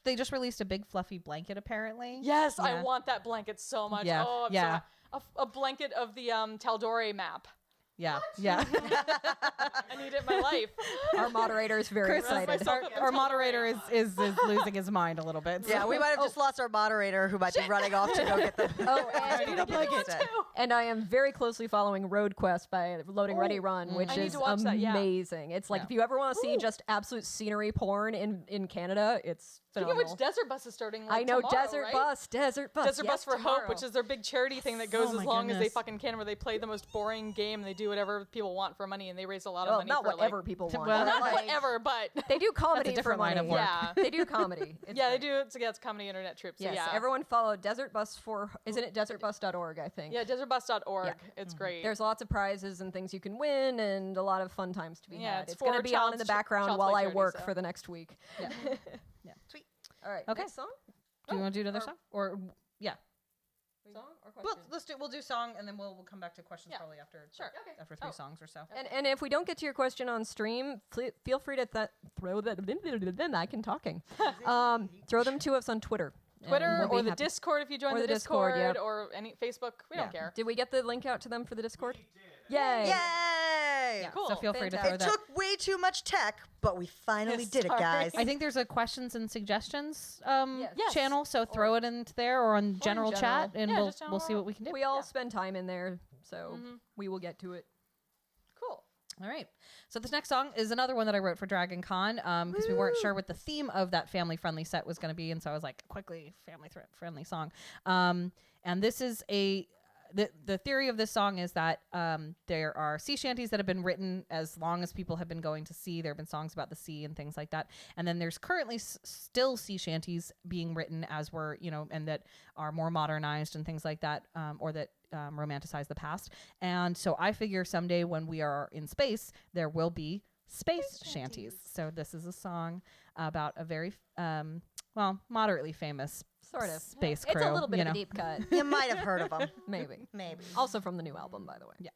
They just released a big fluffy blanket apparently. yes, Yeah. I want that blanket so much. Yeah, Oh, I'm yeah. a blanket of the Taldore map. Yeah. I need it in my life. Our moderator is very excited. myself up Our until moderator the is losing his mind a little bit. Yeah, we might have just lost our moderator who might be running off to go get the. And I am very closely following Road Quest by Loading Ready Run, which I need is to watch that, yeah. amazing. It's like if you ever want to see just absolute scenery porn in Canada, it's Speaking of phenomenal. which, Desert Bus is starting. I know tomorrow, Desert right? Bus. Desert Bus Yes, for tomorrow. Hope, which is their big charity thing that goes Oh as my long as they goodness. fucking can, where they play the most boring game and they do whatever people want for money, and they raise a lot of well, money not for whatever people want. well, but, not like, whatever, but They do comedy different for line money. of work. yeah, They do comedy. It's yeah, they great. do. It's comedy internet troops. So Yes, yeah, everyone follow Desert Bus for. Isn't it desertbus.org? I think. yeah, desertbus.org. Yeah. It's great. There's lots of prizes and things you can win, and a lot of fun times to be Yeah, had. it's It's going to for be on in the background Child's while Play I charity, work so. for the next week. Yeah. Sweet. All right. Okay. Next song. Do you want to do another song? Or yeah. Song or Well, question? we'll do song and then we'll come back to questions Yeah. probably after Sure. Okay. after 3 songs or so. And if we don't get to your question on stream, feel free to throw that. I can talking. Throw them to us on Twitter. and Twitter we'll be or the happy. Discord if you join Or the the Discord, Discord, yeah. or any Facebook. We don't care. Did we get the link out to them for the Discord? Yay! Yay! Yeah. Cool. So feel free to Fantastic. throw It that. took way too much tech, but we finally did it, Sorry. guys. I think there's a questions and suggestions Yes. channel, so throw it into there or on general chat, and Yeah, we'll just general we'll see what we can do. We all spend time in there, so we will get to it. Cool. All right. So this next song is another one that I wrote for Dragon Con because we weren't sure what the theme of that family-friendly set was going to be, and so I was like, quickly family-friendly song. And this is the theory of this song is that there are sea shanties that have been written as long as people have been going to sea. There have been songs about the sea and things like that. And then there's currently still sea shanties being written as we're, and that are more modernized and things like that, or that romanticize the past. And so I figure someday when we are in space, there will be space shanties. So this is a song about a very, moderately famous Sort of. space crew. It's a little bit you of know? a deep cut. You might have heard of them. Maybe. Maybe. Also from the new album, by the way. Yeah.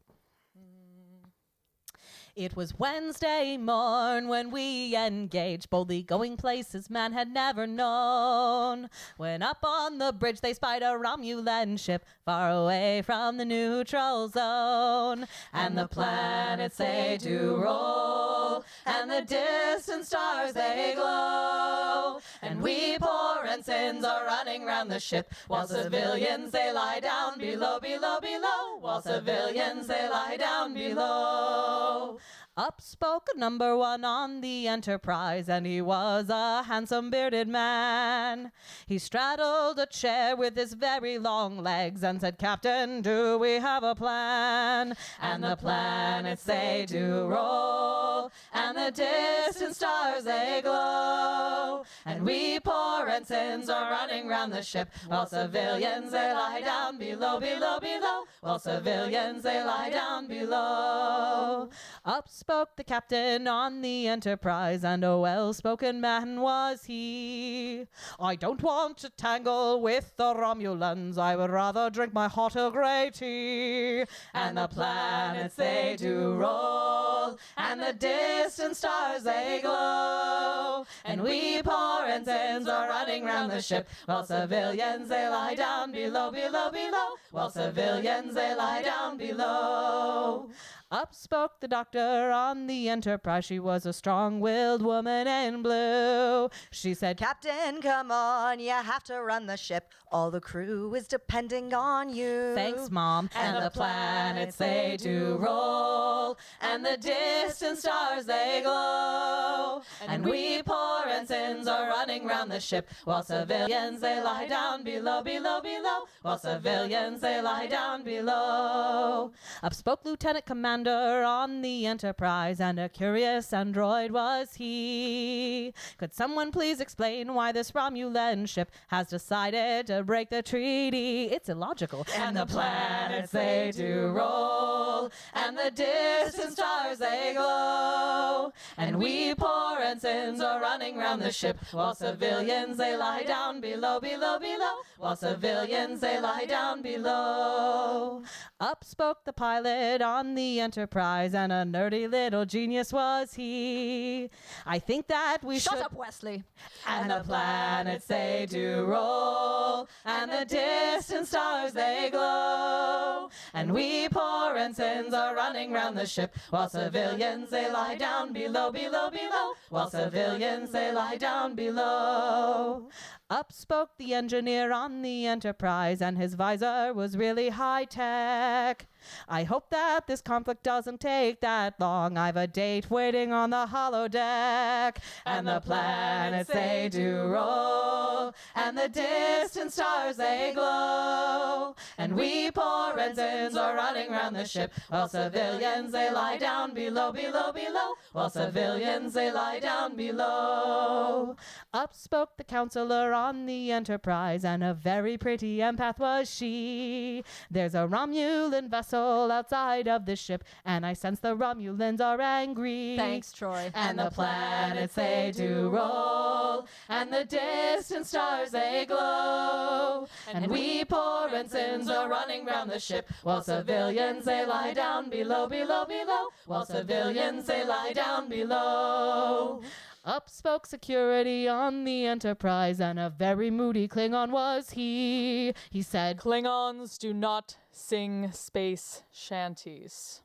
It was Wednesday morn when we engaged, boldly going places man had never known. When up on the bridge they spied a Romulan ship far away from the neutral zone. And the planets they do roll, and the distant stars they glow. And we poor ensigns are running round the ship, while civilians they lie down below, below, below. While civilians they lie down below. Up spoke number one on the Enterprise, and he was a handsome bearded man. He straddled a chair with his very long legs and said, "Captain, do we have a plan?" And the planets they do roll, and the distant stars they glow. And we poor ensigns are running round the ship, while civilians they lie down below, below, below. While civilians they lie down below. Up spoke the captain on the Enterprise, and a well-spoken man was he. "I don't want to tangle with the Romulans, I would rather drink my hot Earl Grey tea." And the planets they do roll, and the distant stars they glow. And we poor ensigns are running round the ship, while civilians they lie down below, below, below. While civilians they lie down below. Up spoke the doctor on the Enterprise. She was a strong-willed woman in blue. She said, Captain, come on, you have to run the ship. All the crew is depending on you. "Thanks, Mom." And the planets they do roll, and the distant stars they glow. And we poor ensigns are running round the ship, while civilians they lie down below, below, below. While civilians they lie down below. Up spoke Lieutenant Commander on the Enterprise, and a curious android was he. "Could someone please explain why this Romulan ship has decided to break the treaty? It's illogical." And the planets they do roll, and the distant stars they glow. And we poor ensigns are running round the ship, while civilians they lie down below, below, below. While civilians they lie down below. Up spoke the pilot on the Enterprise, and a nerdy little genius was he. "I think that we Shut should..." up, Wesley. And the planets they do roll, and the distant stars they glow. And we poor ensigns are running round the ship, while civilians they lie down below, below, below. While civilians they lie down below. Up spoke the engineer on the Enterprise, and his visor was really high-tech. "I hope that this conflict doesn't take that long. I've a date waiting on the holodeck." And the planets they do roll, and the distant stars they glow. And we poor ensigns are running round the ship, while civilians they lie down below, below, below. While civilians they lie down below. Up spoke the counselor on the Enterprise, and a very pretty empath was she. "There's a Romulan vessel outside of the ship, and I sense the Romulans are angry." Thanks, Troy. And the planets they do roll, and the distant stars they glow. And we poor ensigns are running round the ship, while civilians they lie down below, below, below. While civilians they lie down below. Up spoke security on the Enterprise, and a very moody Klingon was he. He said, Klingons do not sing space shanties.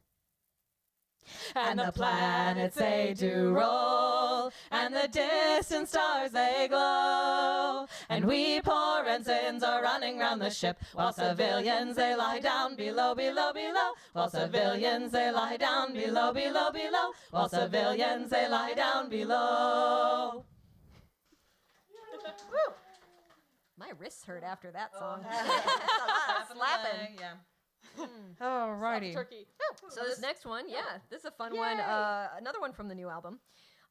"And the planets they do roll, and the distant stars they glow. And we poor ensigns are running round the ship, while civilians they lie down below, below, below. While civilians they lie down below, below, below. While civilians they lie down below." My wrists hurt after that song. Slapping. Yeah. Alrighty. Turkey. So this next one, this is a fun one. Another one from the new album.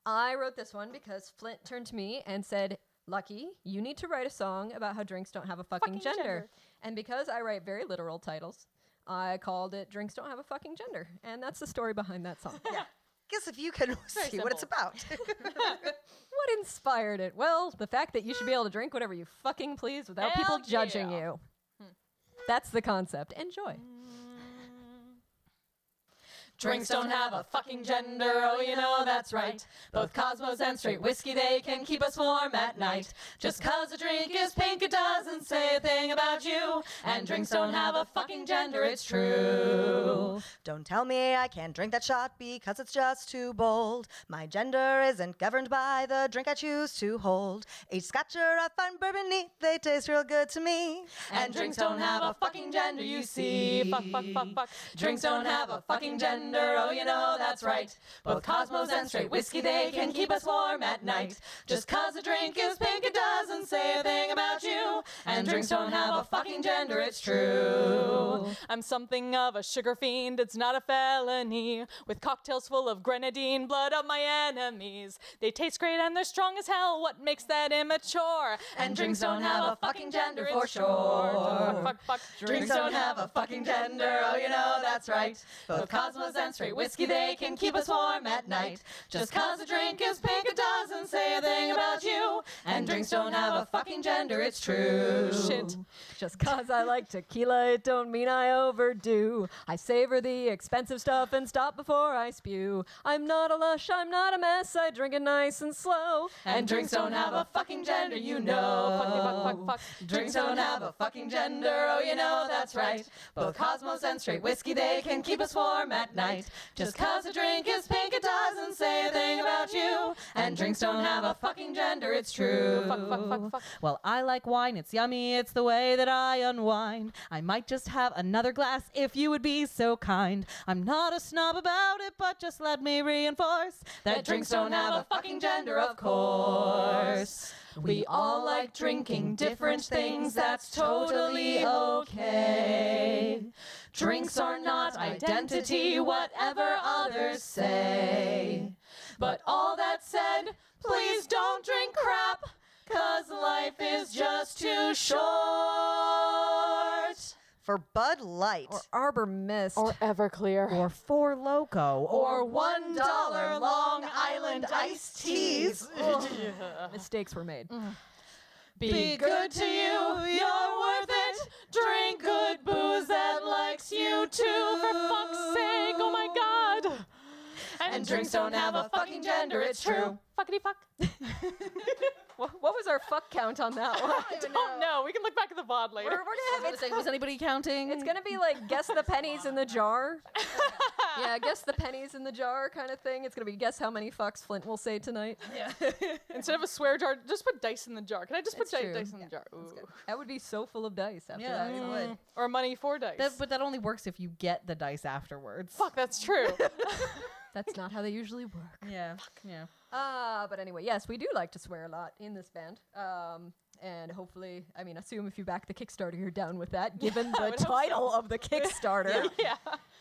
I wrote this one because Flint turned to me and said, "Lucky, you need to write a song about how drinks don't have a fucking gender." And because I write very literal titles, I called it "Drinks Don't Have a Fucking Gender." And that's the story behind that song. guess if you can see what it's about. What inspired it? Well, the fact that you should be able to drink whatever you fucking please without people judging you. That's the concept. Enjoy. Drinks don't have a fucking gender, oh, you know that's right. Both Cosmos and straight whiskey, they can keep us warm at night. Just 'cause a drink is pink, it doesn't say a thing about you. And drinks don't have a fucking gender, it's true. Don't tell me I can't drink that shot because it's just too bold. My gender isn't governed by the drink I choose to hold. Each scotch or a fine bourbon neat, they taste real good to me. And drinks don't have a fucking gender, you see. Fuck, fuck, fuck, fuck. Drinks don't have a fucking gender. Oh, you know that's right. Both Cosmos and straight whiskey, they can keep us warm at night. Just 'cause a drink is pink, it doesn't say a thing about you. And drinks don't have a fucking gender, it's true. I'm something of a sugar fiend, it's not a felony. With cocktails full of grenadine, blood of my enemies. They taste great and they're strong as hell, what makes that immature? And drinks don't have a fucking gender for sure. Fuck, fuck, fuck. Drinks don't have a fucking gender, oh, you know that's right. Both Cosmos and straight whiskey, they can keep us warm at night. Just 'cause a drink is pink, it doesn't say a thing about you. And drinks don't have a fucking gender, it's true. Shit. Just 'cause I like tequila, it don't mean I overdo. I savor the expensive stuff and stop before I spew. I'm not a lush, I'm not a mess, I drink it nice and slow. And drinks don't have a fucking gender, you know. Fuck, fuck, fuck, fuck. Drinks don't have a fucking gender, oh, you know that's right. Both Cosmos and straight whiskey, they can keep us warm at night. Just 'cause a drink is pink, it doesn't say a thing about you. And drinks don't have a fucking gender, it's true. Fuck, fuck, fuck, fuck. Well, I like wine. It's yummy. It's the way that I unwind. I might just have another glass if you would be so kind. I'm not a snob about it, but just let me reinforce that drinks don't have a fucking gender, of course. We all like drinking different things, that's totally okay. Drinks are not identity, whatever others say. But all that said, please don't drink crap, 'cause life is just too short. For Bud Light. Or Arbor Mist. Or Everclear. Or Four Loko. Or $1 Long Island iced teas. Mistakes were made. Be good to you, you're worth it. Drink good booze that likes you too, for fuck's sake, oh my god. And drinks don't have a fucking gender, it's true. Fuckity fuck. What was our fuck count on that one? I don't know. We can look back at the VOD later. We're gonna have Was anybody counting? It's gonna be like guess the pennies in the jar. Yeah, guess the pennies in the jar kind of thing. It's gonna be guess how many fucks Flint will say tonight. Yeah. Instead of a swear jar, just put dice in the jar. Can I just put It's true. dice in the jar? Ooh. That would be so full of dice after Yeah, that. it would. Or money for dice. But that only works if you get the dice afterwards. Fuck, that's true. That's not how they usually work. Yeah. Yeah. But anyway, yes, we do like to swear a lot in this band. And hopefully, I mean, assume if you back the Kickstarter, you're down with that, given the title of the Kickstarter. Yeah.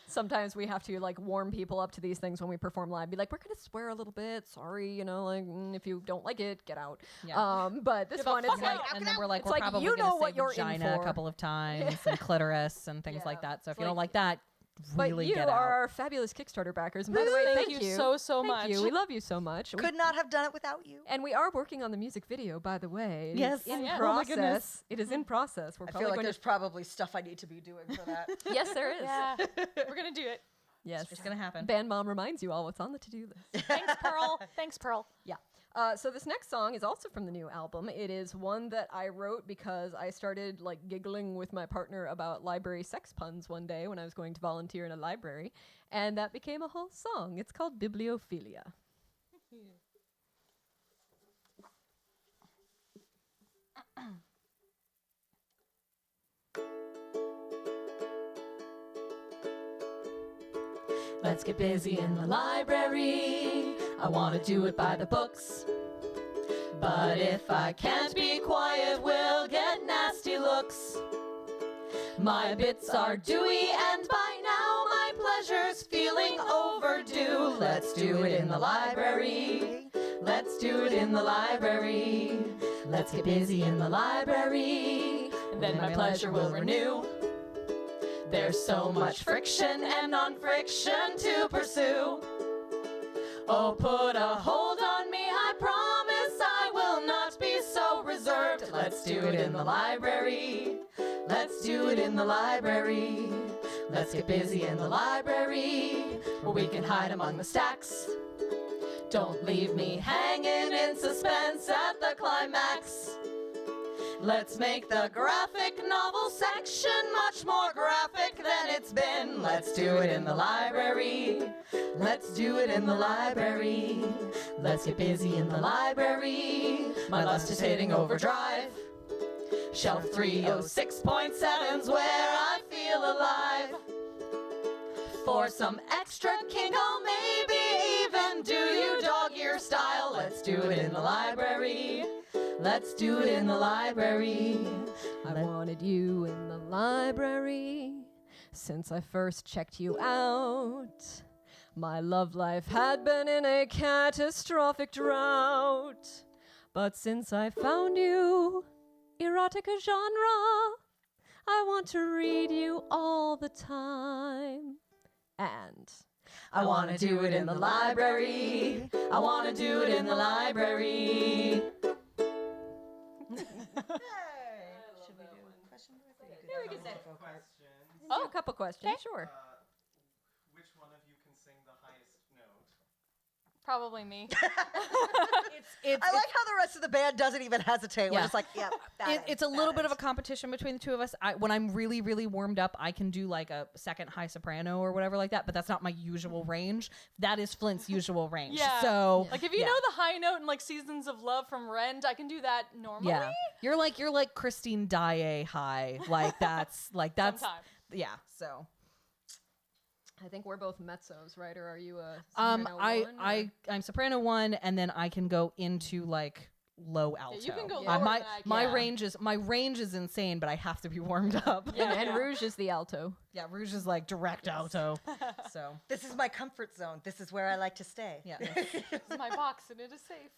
Sometimes we have to like warm people up to these things when we perform live. Be like, we're gonna swear a little bit. Sorry, you know, like if you don't like it, get out. Yeah. But this Get the one, it's fuck like, out. And then we're like, It's we're like, probably you know gonna what say you're in vagina for. a couple of times and clitoris and things like Yeah. that. So if It's you don't like- like that, really but you get are out. our fabulous Kickstarter backers. And by the way, Thank thank you you so Thank much. you. We love you so much. Could not have done it without you. And we are working on the music video, by the way. It is Yes. in Yeah. Oh my process. goodness. It is in process. We're I probably feel like going there's probably stuff I need to be doing for that. to. Yes, there is. Yeah. We're gonna do it. Yes. It's gonna happen. Band Mom reminds you all what's on the to-do list. Thanks, Pearl. Thanks, Pearl. Yeah. So this next song is also from the new album. It is one that I wrote because I started like giggling with my partner about library sex puns one day when I was going to volunteer in a library, and that became a whole song. It's called Bibliophilia. Let's get busy in the library. I want to do it by the books. But if I can't be quiet, we'll get nasty looks. My bits are dewy, and by now my pleasure's feeling overdue. Let's do it in the library. Let's do it in the library. Let's get busy in the library. And then my pleasure will renew. There's so much friction and non-friction to pursue. Oh, put a hold on me, I promise I will not be so reserved. Let's do it in the library. Let's do it in the library. Let's get busy in the library, where we can hide among the stacks. Don't leave me hanging in suspense at the climax. Let's make the graphic novel section much more graphic than it's been. Let's do it in the library. Let's do it in the library. Let's get busy in the library. My lust is hitting overdrive. Shelf 306.7's where I feel alive. For some extra kink, I'll maybe even do you dog-ear style. Let's do it in the library. Let's do it in the library. I wanted you in the library since I first checked you out. My love life had been in a catastrophic drought. But since I found you, erotica genre, I want to read you all the time. And I want to do it in the library. I want to do it in the library. Should we do questions? Yeah, we can say Questions. a couple questions. Sure. Which one of you can sing the highest note? Probably me. I like how the rest of the band doesn't even hesitate. We're Yeah. just like, yep. It's a little bit of a competition between the two of us. When I'm really, really warmed up, I can do like a second high soprano or whatever like that, but that's not my usual range. That is Flint's usual range. Yeah. So Like if you know the high note in like Seasons of Love from Rent, I can do that normally. yeah, you're like Christine Daae high. Like that's Sometime. yeah. So I think we're both mezzos, right? Or are you a soprano I'm soprano 1, and then I can go into like low alto. you can go Yeah. lower my than I can. my Yeah. range is insane, but I have to be warmed up. Yeah, and yeah. Rouge is the alto. Yeah, Rouge is like direct alto. So This is my comfort zone. This is where I like to stay. yeah. This is my box and it is safe.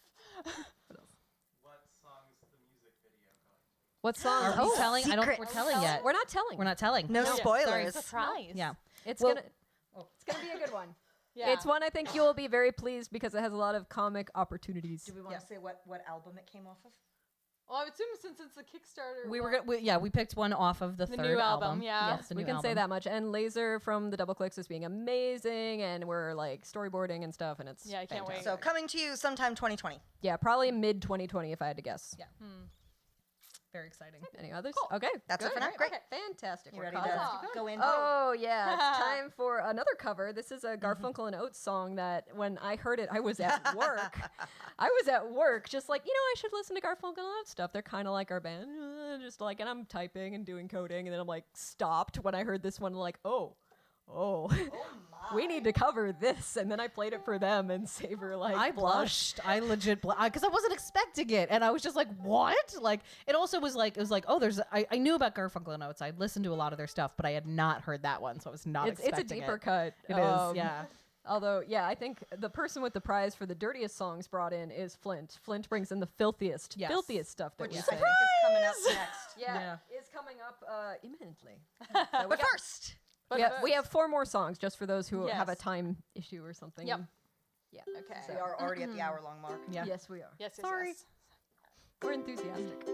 What song's the music video going to? What song? Are we telling? I don't think we're telling yet. We're not telling. We're not telling. No Yeah. spoilers. Surprise. Yeah. It's Well- gonna be a good one. Yeah. It's one I think you'll be very pleased because it has a lot of comic opportunities. Do we want to say what album it came off of? Well, I would assume since it's a Kickstarter. We picked one off of the The third new album, yeah. Yes, the We new can say album. that much. And Laser from the Double Clicks is being amazing, and we're like storyboarding and stuff, and it's Yeah, I can't wait. So coming to you sometime 2020. yeah, probably mid 2020 if I had to guess. Yeah. Very exciting. Any others? Cool. Okay, That's it good. for now. Okay, Great. fantastic. You We're ready caught to up. go in? Oh yeah, it's time for another cover. This is a Garfunkel and Oates song that when I heard it, I was at work. Just like, I should listen to Garfunkel and Oates stuff. They're kind of like our band, just like, and I'm typing and doing coding, and then I'm like stopped when I heard this one, like, oh, we need to cover this, and then I played it for them, and Saber like I blushed. I legit because I wasn't expecting it, and I was just like, "What?" Like, it also was like, oh, I knew about Garfunkel and Oates. I'd listened to a lot of their stuff, but I had not heard that one, so I was not It's expecting a deeper it. cut. It is, yeah. Although, yeah, I think the person with the prize for the dirtiest songs brought in is Flint. Flint brings in the filthiest stuff that Which we I say. think is coming up next. Yeah, is coming up imminently. But first, We have 4 more songs just for those who have a Yes. time issue or something. Yep. Yeah. Okay. we are already at the hour-long mark. Yeah. Yes, we are. Yes, yes, Sorry. yes. We're enthusiastic.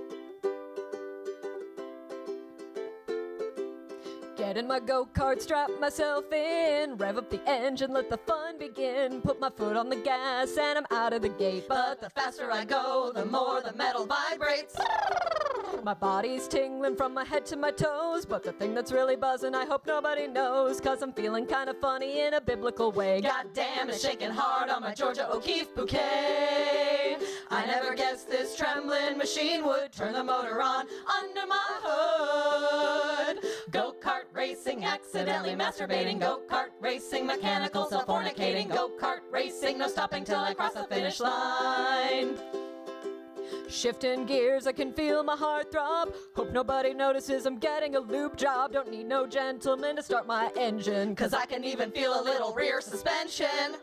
Get in my go-kart, strap myself in, rev up the engine, let the fun begin. Put my foot on the gas and I'm out of the gate. But the faster I go, the more the metal vibrates. My body's tingling from my head to my toes, but the thing that's really buzzing, I hope nobody knows, 'cause I'm feeling kind of funny in a biblical way. God damn, it's shaking hard on my Georgia O'Keeffe bouquet. I never guessed this trembling machine would turn the motor on under my hood. Go-kart racing, accidentally masturbating. Go-kart racing, mechanical self-fornicating. Go-kart racing, no stopping till I cross the finish line. Shifting gears, I can feel my heart throb. Hope nobody notices I'm getting a loop job. Don't need no gentleman to start my engine, 'cause I can even feel a little rear suspension.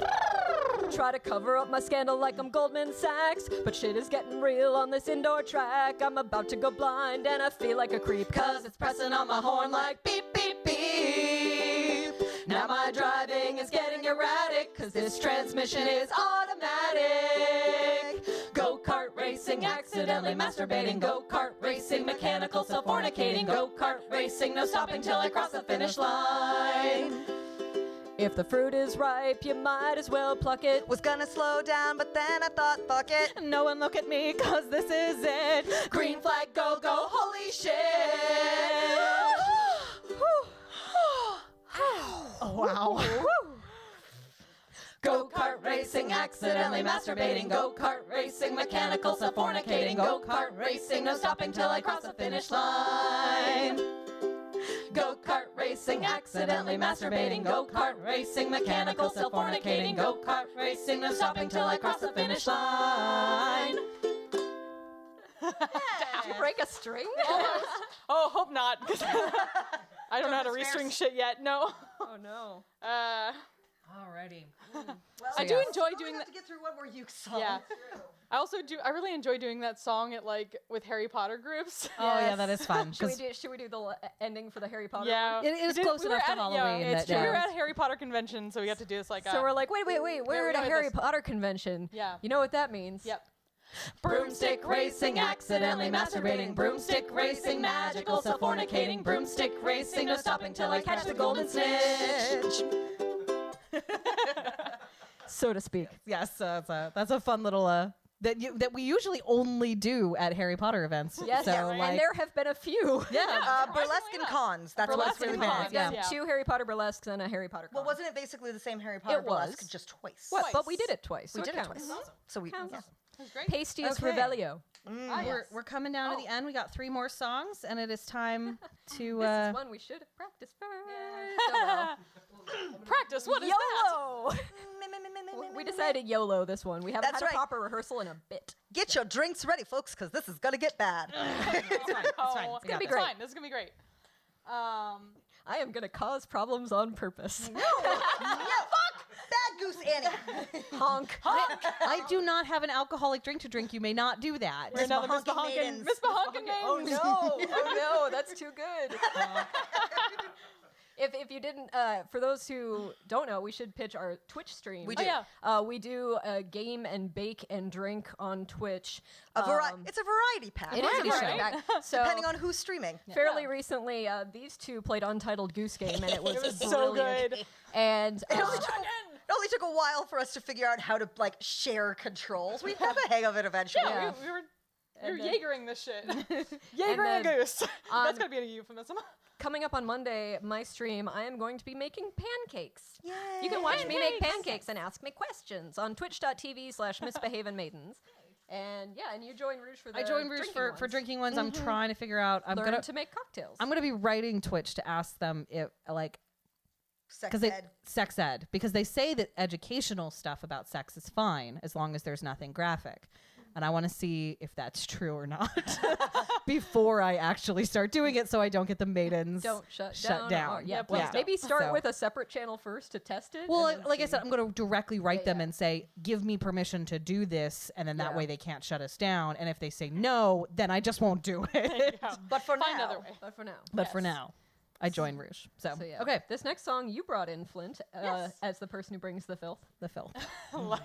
Try to cover up my scandal like I'm Goldman Sachs, but shit is getting real on this indoor track. I'm about to go blind and I feel like a creep, 'cause it's pressing on my horn like beep, beep, beep. Now my driving is getting erratic, 'cause 'cause this transmission is automatic. Go-kart racing, accidentally masturbating. Go-kart racing, mechanical self-fornicating. Go-kart racing, no stopping till I cross the finish line. If the fruit is ripe, you might as well pluck it. Was gonna slow down, but then I thought, fuck it. No one look at me, 'cause this is it. Green flag, go, go, holy shit. Oh, wow. Go-kart racing, accidentally masturbating. Go-kart racing, mechanical self-fornicating. Go-kart racing, no stopping till I cross the finish line. Go-kart racing, accidentally masturbating. Go-kart racing, mechanical self-fornicating. Go-kart racing, no stopping till I cross the finish line. Did you break a string? Oh, hope not. 'Cause I don't know how to restring shit yet. No. Oh no. Alrighty. I do enjoy doing We that. have to get through one more Uke song. Yeah. I also do. I really enjoy doing that song at with Harry Potter groups. Oh, yeah, that is fun. Should 'cause we do the ending for the Harry Potter? Yeah. one? It is We close were enough to at- Halloween. Yeah, it's that, true. We were yeah. at a Harry Potter convention, so we got to do this So we're like, wait, we're we at a had Harry this- Potter convention. Yeah. You know what that means? Yep. Broomstick racing, accidentally masturbating. Broomstick racing, magical self-fornicating. Broomstick racing, no stopping till I catch the golden snitch. So to speak. Yes, that's a fun little that we usually only do at Harry Potter events. Yes, so, and like, there have been a few. yeah. Burlesque and cons. That's what it's Burlesque really and been. cons, We've done yeah. 2 Harry Potter burlesques and a Harry Potter con. Well, wasn't it basically the same Harry Potter It was. burlesque, just twice? What? Twice. But we did it twice. So We did it counts. twice. So we. Counts. Yeah. It was great. Pastius Okay. Revelio. We're coming down to the end. We got 3 more songs, and it is time to. This is one we should have practiced first. Oh, well. Practice. What is that? YOLO! We decided YOLO this one. We haven't That's had a right. proper rehearsal in a bit. Get your drinks ready, folks, because this is gonna get bad. It's fine. Oh, gonna be it's great. fine. This is gonna be great. I am going to cause problems on purpose. Bad goose Annie. Honk. I do not have an alcoholic drink to drink. You may not do that. We're now the Miss Bahonkin Bahonkin Maidens. Miss Bahonkin Oh Maidens. no! Oh no! That's too good. If you didn't, for those who don't know, we should pitch our Twitch stream. We do. Oh, yeah. We do game and bake and drink on Twitch. It's a variety pack. It is a Variety variety show. pack. So Depending on who's streaming. fairly recently, these two played Untitled Goose Game, and it was, It was so brilliant. good. And It only took a while for us to figure out how to share controls. We have the hang of it eventually. Yeah, Yeah. we were And then- Jaegering this shit. Jaegering a then goose. on- That's gotta be a euphemism. coming up on Monday, my stream, I am going to be making pancakes. Yay. You can watch me make pancakes and ask me questions on twitch.tv/Misbehavin Maidens. And yeah, and you join Rouge for the I joined Rouge for ones. drinking ones. I'm trying to figure out. Learn to make cocktails. I'm gonna be writing Twitch to ask them if Sex because ed. sex ed, because they say that educational stuff about sex is fine as long as there's nothing graphic. And I want to see if that's true or not before I actually start doing it, so I don't get the maidens Don't shut down. Or, yeah, Yep, please. yeah. Maybe start So- with a separate channel first to test it. Well, and then like I see. said, I'm going to directly write them yeah. and say, give me permission to do this, and then that Yeah. way they can't shut us down. And if they say no, then I just won't do it. Yeah. But for Find now, another way. But for now. But for now, I join Rouge. So, So yeah. okay, This next song you brought in, Flint, Yes. as the person who brings the filth. the filth. Our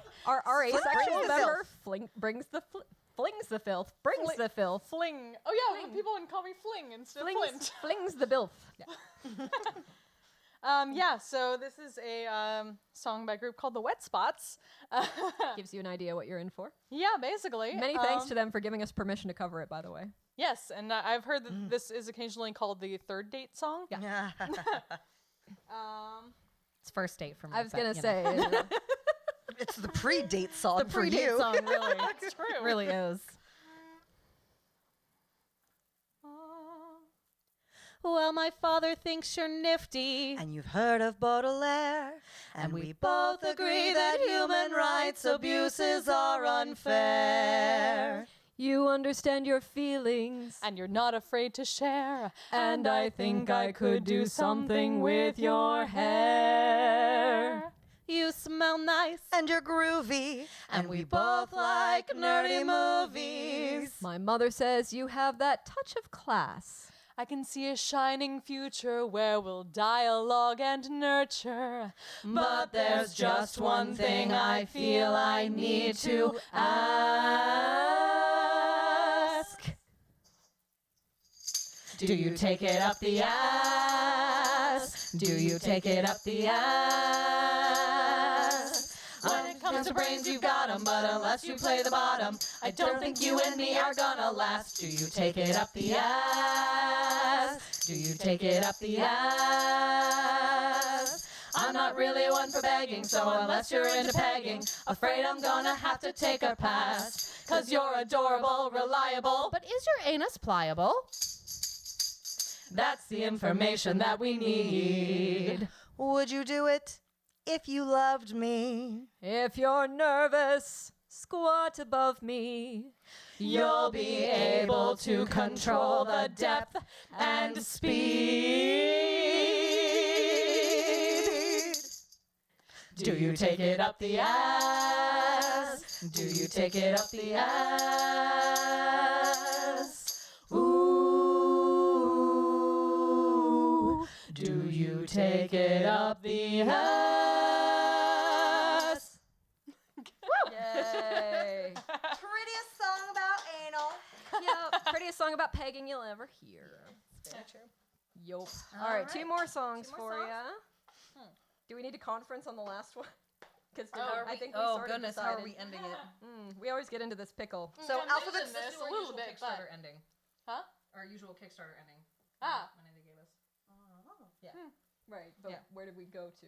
brings asexual the member filth. flings the filth, brings the filth, Fling. Oh yeah, people can call me Fling instead of Flint. flings the bilth. Yeah, so this is a song by a group called the Wet Spots. Gives you an idea what you're in for. Yeah, basically. Many thanks to them for giving us permission to cover it, by the way. Yes, and I've heard that this is occasionally called the third date song. Yeah. It's first date for me. I was but, going to you say, know. it's the pre-date song the for pre-date you. song, really. It's true. It really is. Well, my father thinks you're nifty. And you've heard of Baudelaire, and we both agree that human rights abuses are unfair. you understand your feelings. And you're not afraid to share. And I think I could do something with your hair. You smell nice. And you're groovy, and we both like nerdy movies. My mother says you have that touch of class. I can see a shining future where we'll dialogue and nurture. But there's just one thing I feel I need to ask. Do you take it up the ass? Do you take it up the ass? When it comes to brains, you've got 'em, but unless you play the bottom, I don't think you and me are gonna last. Do you take it up the ass? Do you take it up the ass? I'm not really one for begging, so unless you're into pegging, afraid I'm gonna have to take a pass. 'Cause you're adorable, reliable, But is your anus pliable? that's the information that we need. Would you do it if you loved me? If you're nervous, squat above me. You'll be able to control the depth and speed. Do you take it up the ass? Do you take it up the ass? Ooh. Do you take it up the ass? Yay. Prettiest song about anal. Yep, prettiest song about pegging you'll ever hear. Yup. All right, two more songs for you. Do we need a conference on the last one? Because I think we sort of decided. ending it? We always get into this pickle. So I alphabets. mentioned this a little bit, but ending. huh? Our usual Kickstarter ending. Ah. Money they gave us. Right, but Yeah. where did we go to?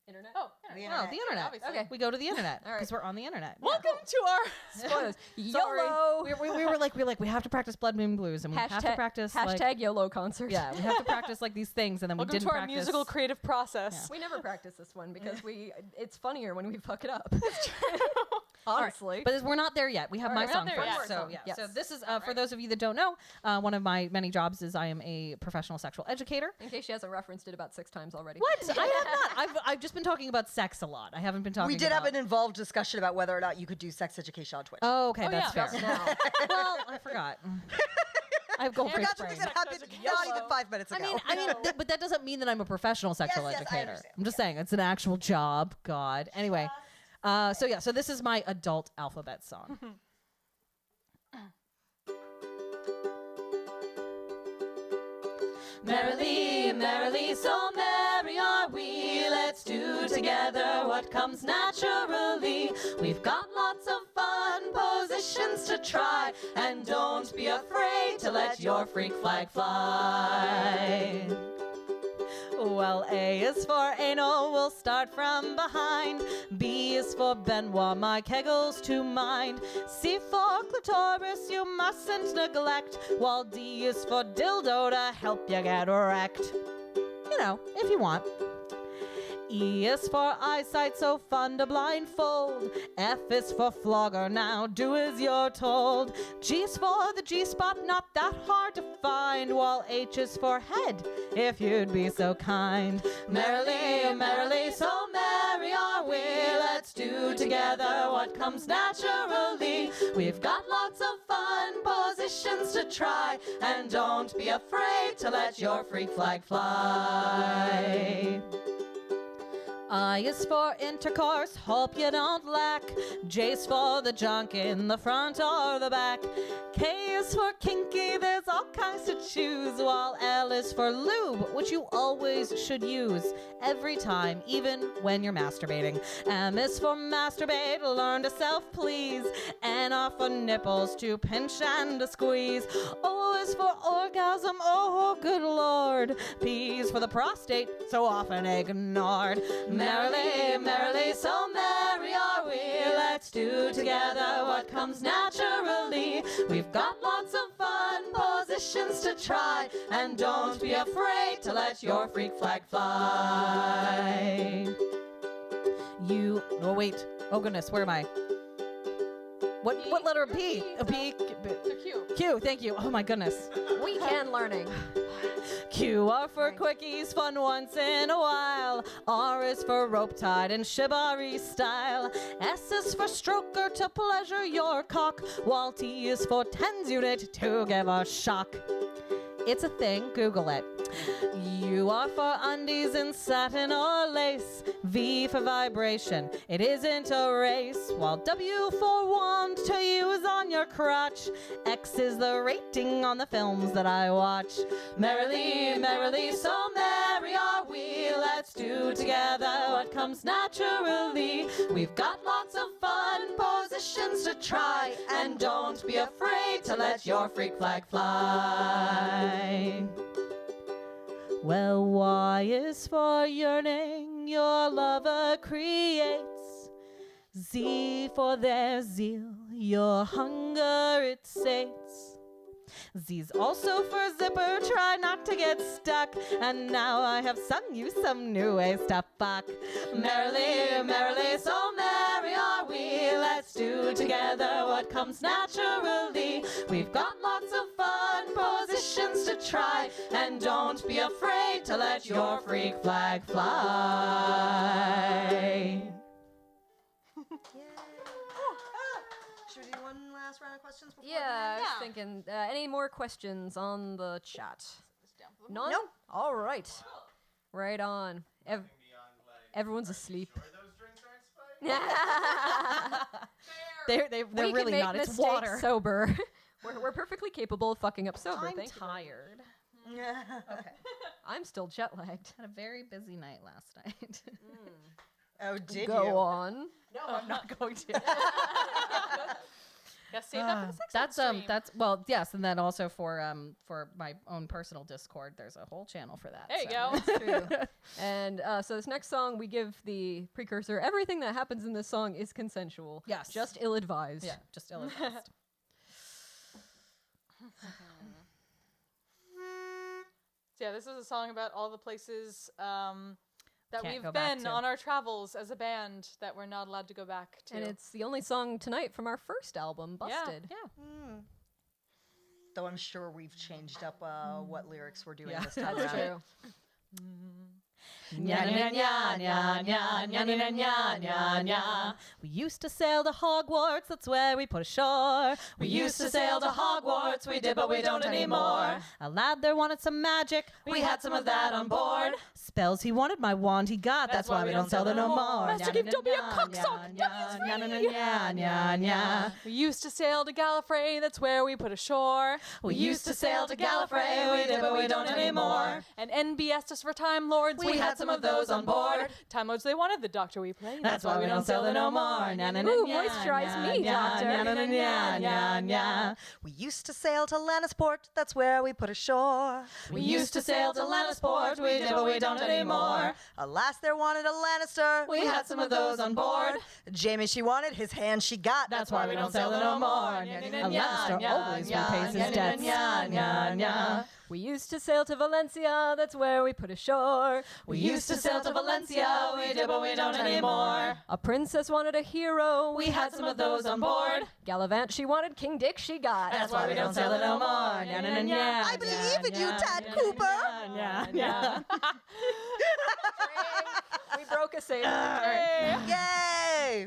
Internet? Oh, The Oh, the internet. obviously. Okay. We go to the internet All right. because we're on the internet. Welcome to our Spoilers. Sorry. YOLO. We were like we have to practice Blood Moon Blues and we have to practice hashtag like, YOLO concert. yeah, we have to practice like these things and then welcome we didn't to our practice. musical creative process. We never practice this one because it's funnier when we fuck it up. Honestly. But we're not there yet. We have All my right, song we're not there first. yet. So yeah. Yes. So this is for those of you that don't know, one of my many jobs is I am a professional sexual educator. In case she hasn't referenced it about 6 times already. What? I have not. I've just been talking about sex a lot. I haven't been talking. We did have about... an involved discussion about whether or not you could do sex education on Twitch. Oh, okay, Oh, that's yeah. fair. Now. Well, I forgot. I have gold Forgot brain. something that happened not even 5 minutes ago. I mean, but that doesn't mean that I'm a professional sexual yes, I educator. understand. I'm just saying it's an actual job. God. Anyway, so this is my adult alphabet song. Merrily, merrily, so merry are we. Let's do together what comes naturally. We've got lots of fun positions to try, and don't be afraid to let your freak flag fly. Well, A is for anal, we'll start from behind. B is for Benoit, my kegels to mind. C for clitoris, you mustn't neglect. While D is for dildo to help you get wrecked. You know, if you want. E is for eyesight, so fun to blindfold. F is for flogger, now do as you're told. G's for the G-spot, not that hard to find. While H is for head, if you'd be so kind. Merrily, merrily, so merry are we. Let's do together what comes naturally. We've got lots of fun positions to try, and don't be afraid to let your freak flag fly. I is for intercourse, hope you don't lack. J's for the junk in the front or the back. K is for kinky, there's all kinds to choose. While L is for lube, which you always should use. Every time, even when you're masturbating. M is for masturbate, learn to self-please. N are for nipples, to pinch and to squeeze. O is for orgasm, oh good lord. P is for the prostate, so often ignored. Merrily, merrily, so merry are we. Let's do together what comes naturally. We've got lots of fun positions to try, and don't be afraid to let your freak flag fly. Oh wait, oh goodness, where am I? What letter? P. P. So cute. Q. Thank you. Oh my goodness. Weekend learning. Q are for quickies, fun once in a while. R is for rope tied and shibari style. S is for stroker to pleasure your cock, while T is for tens unit to give a shock. It's a thing. Google it. U are for undies in satin or lace. V for vibration. It isn't a race. While W for wand to use on your crotch. X is the rating on the films that I watch. Merrily, merrily, so merry are we. Let's do together what comes naturally. We've got lots of fun positions to try. And don't be afraid to let your freak flag fly. Well, Y is for yearning, your lover creates. Z for their zeal, your hunger it sates. Z's also for zipper, try not to get stuck. And now I have sung you some new ways to fuck. Merrily, merrily, so merry are we. Let's do together what comes naturally. We've got lots of fun positions to try. And don't be afraid to let your freak flag fly. Should we do one last round of questions before Yeah, I was thinking, any more questions on the chat? None? Nope. All right. Right on. Beyond like, Everyone's asleep. sure those drinks aren't spiked? They're We can really make not. It's mistakes water. sober. we're perfectly capable of fucking up sober. I'm Thank you. tired. I'm still jet lagged. Had a very busy night last night. Oh, did Go you? on. No, I'm not going to. Yeah, save that for the sex That's stream. that's well, yes, and then also for my own personal Discord, there's a whole channel for that. There you so. go. True. And so this next song, we give the precursor. Everything that happens in this song is consensual. Yes. Just ill-advised. Yeah, just ill-advised. So yeah, this is a song about all the places that Can't we've go back been to. on our travels as a band that we're not allowed to go back to. And it's the only song tonight from our first album, Busted. Yeah. Though I'm sure we've changed up what lyrics we're doing Yeah. this time That's around. true. Nya nya nya nya nya nya nya nya nya nya nya. We used to sail to Hogwarts, that's where we put ashore. We used to sail to Hogwarts, we did, but we don't anymore. A lad there wanted some magic, we had some of that on board. Spells he wanted, my wand he got, that's why we don't sell them no more. Master Keith, don't be a cocksock. We used to sail to Gallifrey, that's where we put ashore. We used to sail to Gallifrey, we did, but we don't anymore. And NBS just for Time Lords, We had some of those on board. Time Lords they wanted, the Doctor we played. That's why we don't sell them no more. Ooh, moisturize me, doctor. We used to sail to Lannisport, that's where we put ashore. We used to sail to Lannisport, we did, but we don't anymore. Alas, there wanted a Lannister. We had some of those on board. Jamie she wanted, his hand she got. That's why we don't sell them no more. A Lannister always repays his debts. We used to sail to Valencia, that's where we put ashore. We used to sail to Valencia, we did, but we don't anymore. A princess wanted a hero. We had some of those on board. Gallivant, she wanted King Dick, she got. That's why we don't sell it no more. I believe in you, Tad Cooper. We broke a sailor. Yay!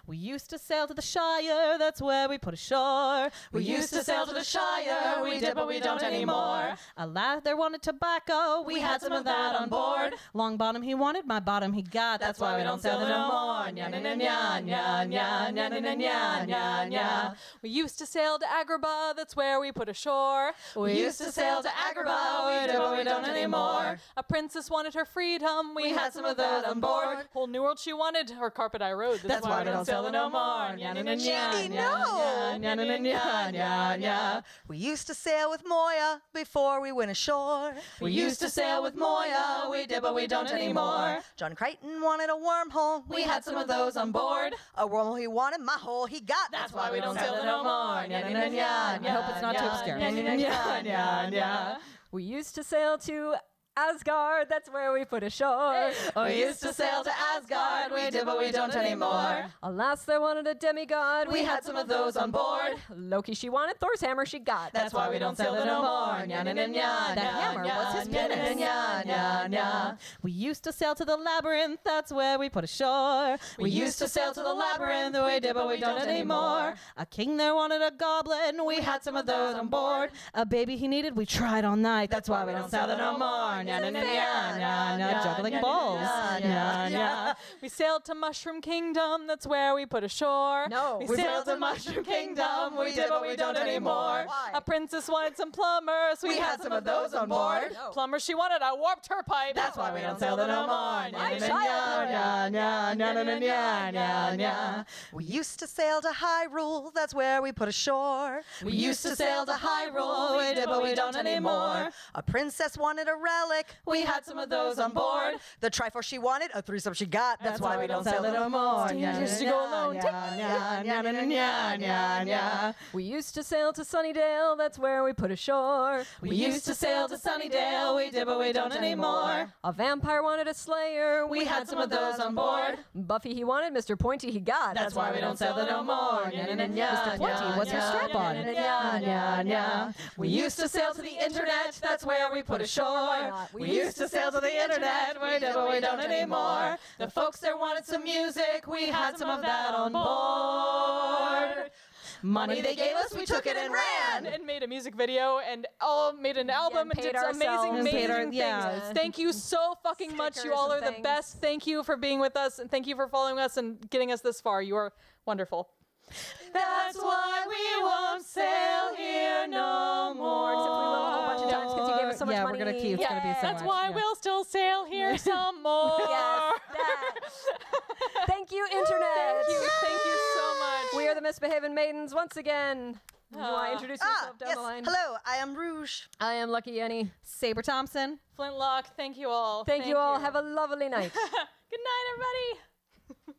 We used to sail to the Shire, that's where we put ashore. We used to sail to the Shire, we did, but we don't anymore. A lad there wanted tobacco, we had some of that on board. Long bottom he wanted, my bottom he got, that's why we don't sell it no more. We used to sail to Agrabah, that's where we put ashore. We used to sail to Agrabah, we did, but we don't anymore. A princess wanted her freedom, we had some of that on board. Whole New World she wanted, her carpet I rode, that's why we don't sell it no more. Genie, no! We used to sail with Moya before we went ashore. We used to sail with Moya, we did, but we don't anymore. John Crichton wanted a wormhole. We had some of those on board. A wormhole he wanted, my hole he got. That's why we don't sell it no more. I hope it's not too obscure. We used to sail to Asgard, that's where we put ashore. We used to sail to Asgard, we did, but we don't anymore. Alas, they wanted a demigod. We had some of those on board. Loki she wanted, Thor's hammer she got. That's why we don't sail there no more. Nya, nya, nya, nya, That hammer was his nya, nya, penis. nya, nya, nya. We used to sail to the labyrinth, that's where we put ashore. We used to sail to the labyrinth, we did, but we don't anymore. A king there wanted a goblin, we had some of those on board. A baby he needed, we tried all night, that's why we don't sail there no more. Nya, nya, nya, nya, nya, nya. Juggling balls. Nya, nya. We sailed to Mushroom Kingdom, that's where we put ashore. No. We sailed to Mushroom Kingdom, we did, but we don't anymore. A princess wanted some plumbers, we had some of those on board. Plumber she wanted, I warped her pipe. That's why we don't sail there no more. My Nya, nya, child. nya, nya, nya, nya, nya, nya, nya, nya. We used to sail to Hyrule, that's where we put ashore. We used to sail to Hyrule, we did, but we don't anymore. A princess wanted a relic, We had some of those on board. the Triforce she wanted, a threesome she got. That's why we don't sail there no more. Nya, Used to nya, go alone. nya, nya, nya, nya, nya, nya, nya. We used to sail to Sunnydale, that's where we put ashore. We used to sail to Sunnydale, we did, but we don't anymore. A vampire wanted a slayer. We had some of those on board. Buffy he wanted, Mr. Pointy he got. That's why we don't sail there no more. Nya, nya, nya, nya, Mr. Pointy, nya, what's your nya, strap on? nya, nya, nya, nya. We used to sail to the internet, that's where we put ashore. We used to sail to the internet, we did, but we don't anymore. The folks there wanted some music, we had some of that on board. Money they gave us, we took it and ran. And made a music video and made an album and paid did ourselves. amazing, And paid our- amazing yeah. things. Thank you so fucking much. You Stickers all are and the things. best. Thank you for being with us and thank you for following us and getting us this far. You are wonderful. That's why we won't sail here no more. Except we will a whole bunch of times because you gave us so much yeah, money. we're gonna keep. It's gonna be so That's much. why yeah. we'll still sail here some more. Yes, that. Thank you, Internet. Thank you so much. We are the Misbehavin Maidens once again. You want to introduce yourself down yes. the line? Hello, I am Rouge. I am Lucky Annie. Saber Thompson. Flintlock, thank you all. Thank you all. Have a lovely night. Good night, everybody.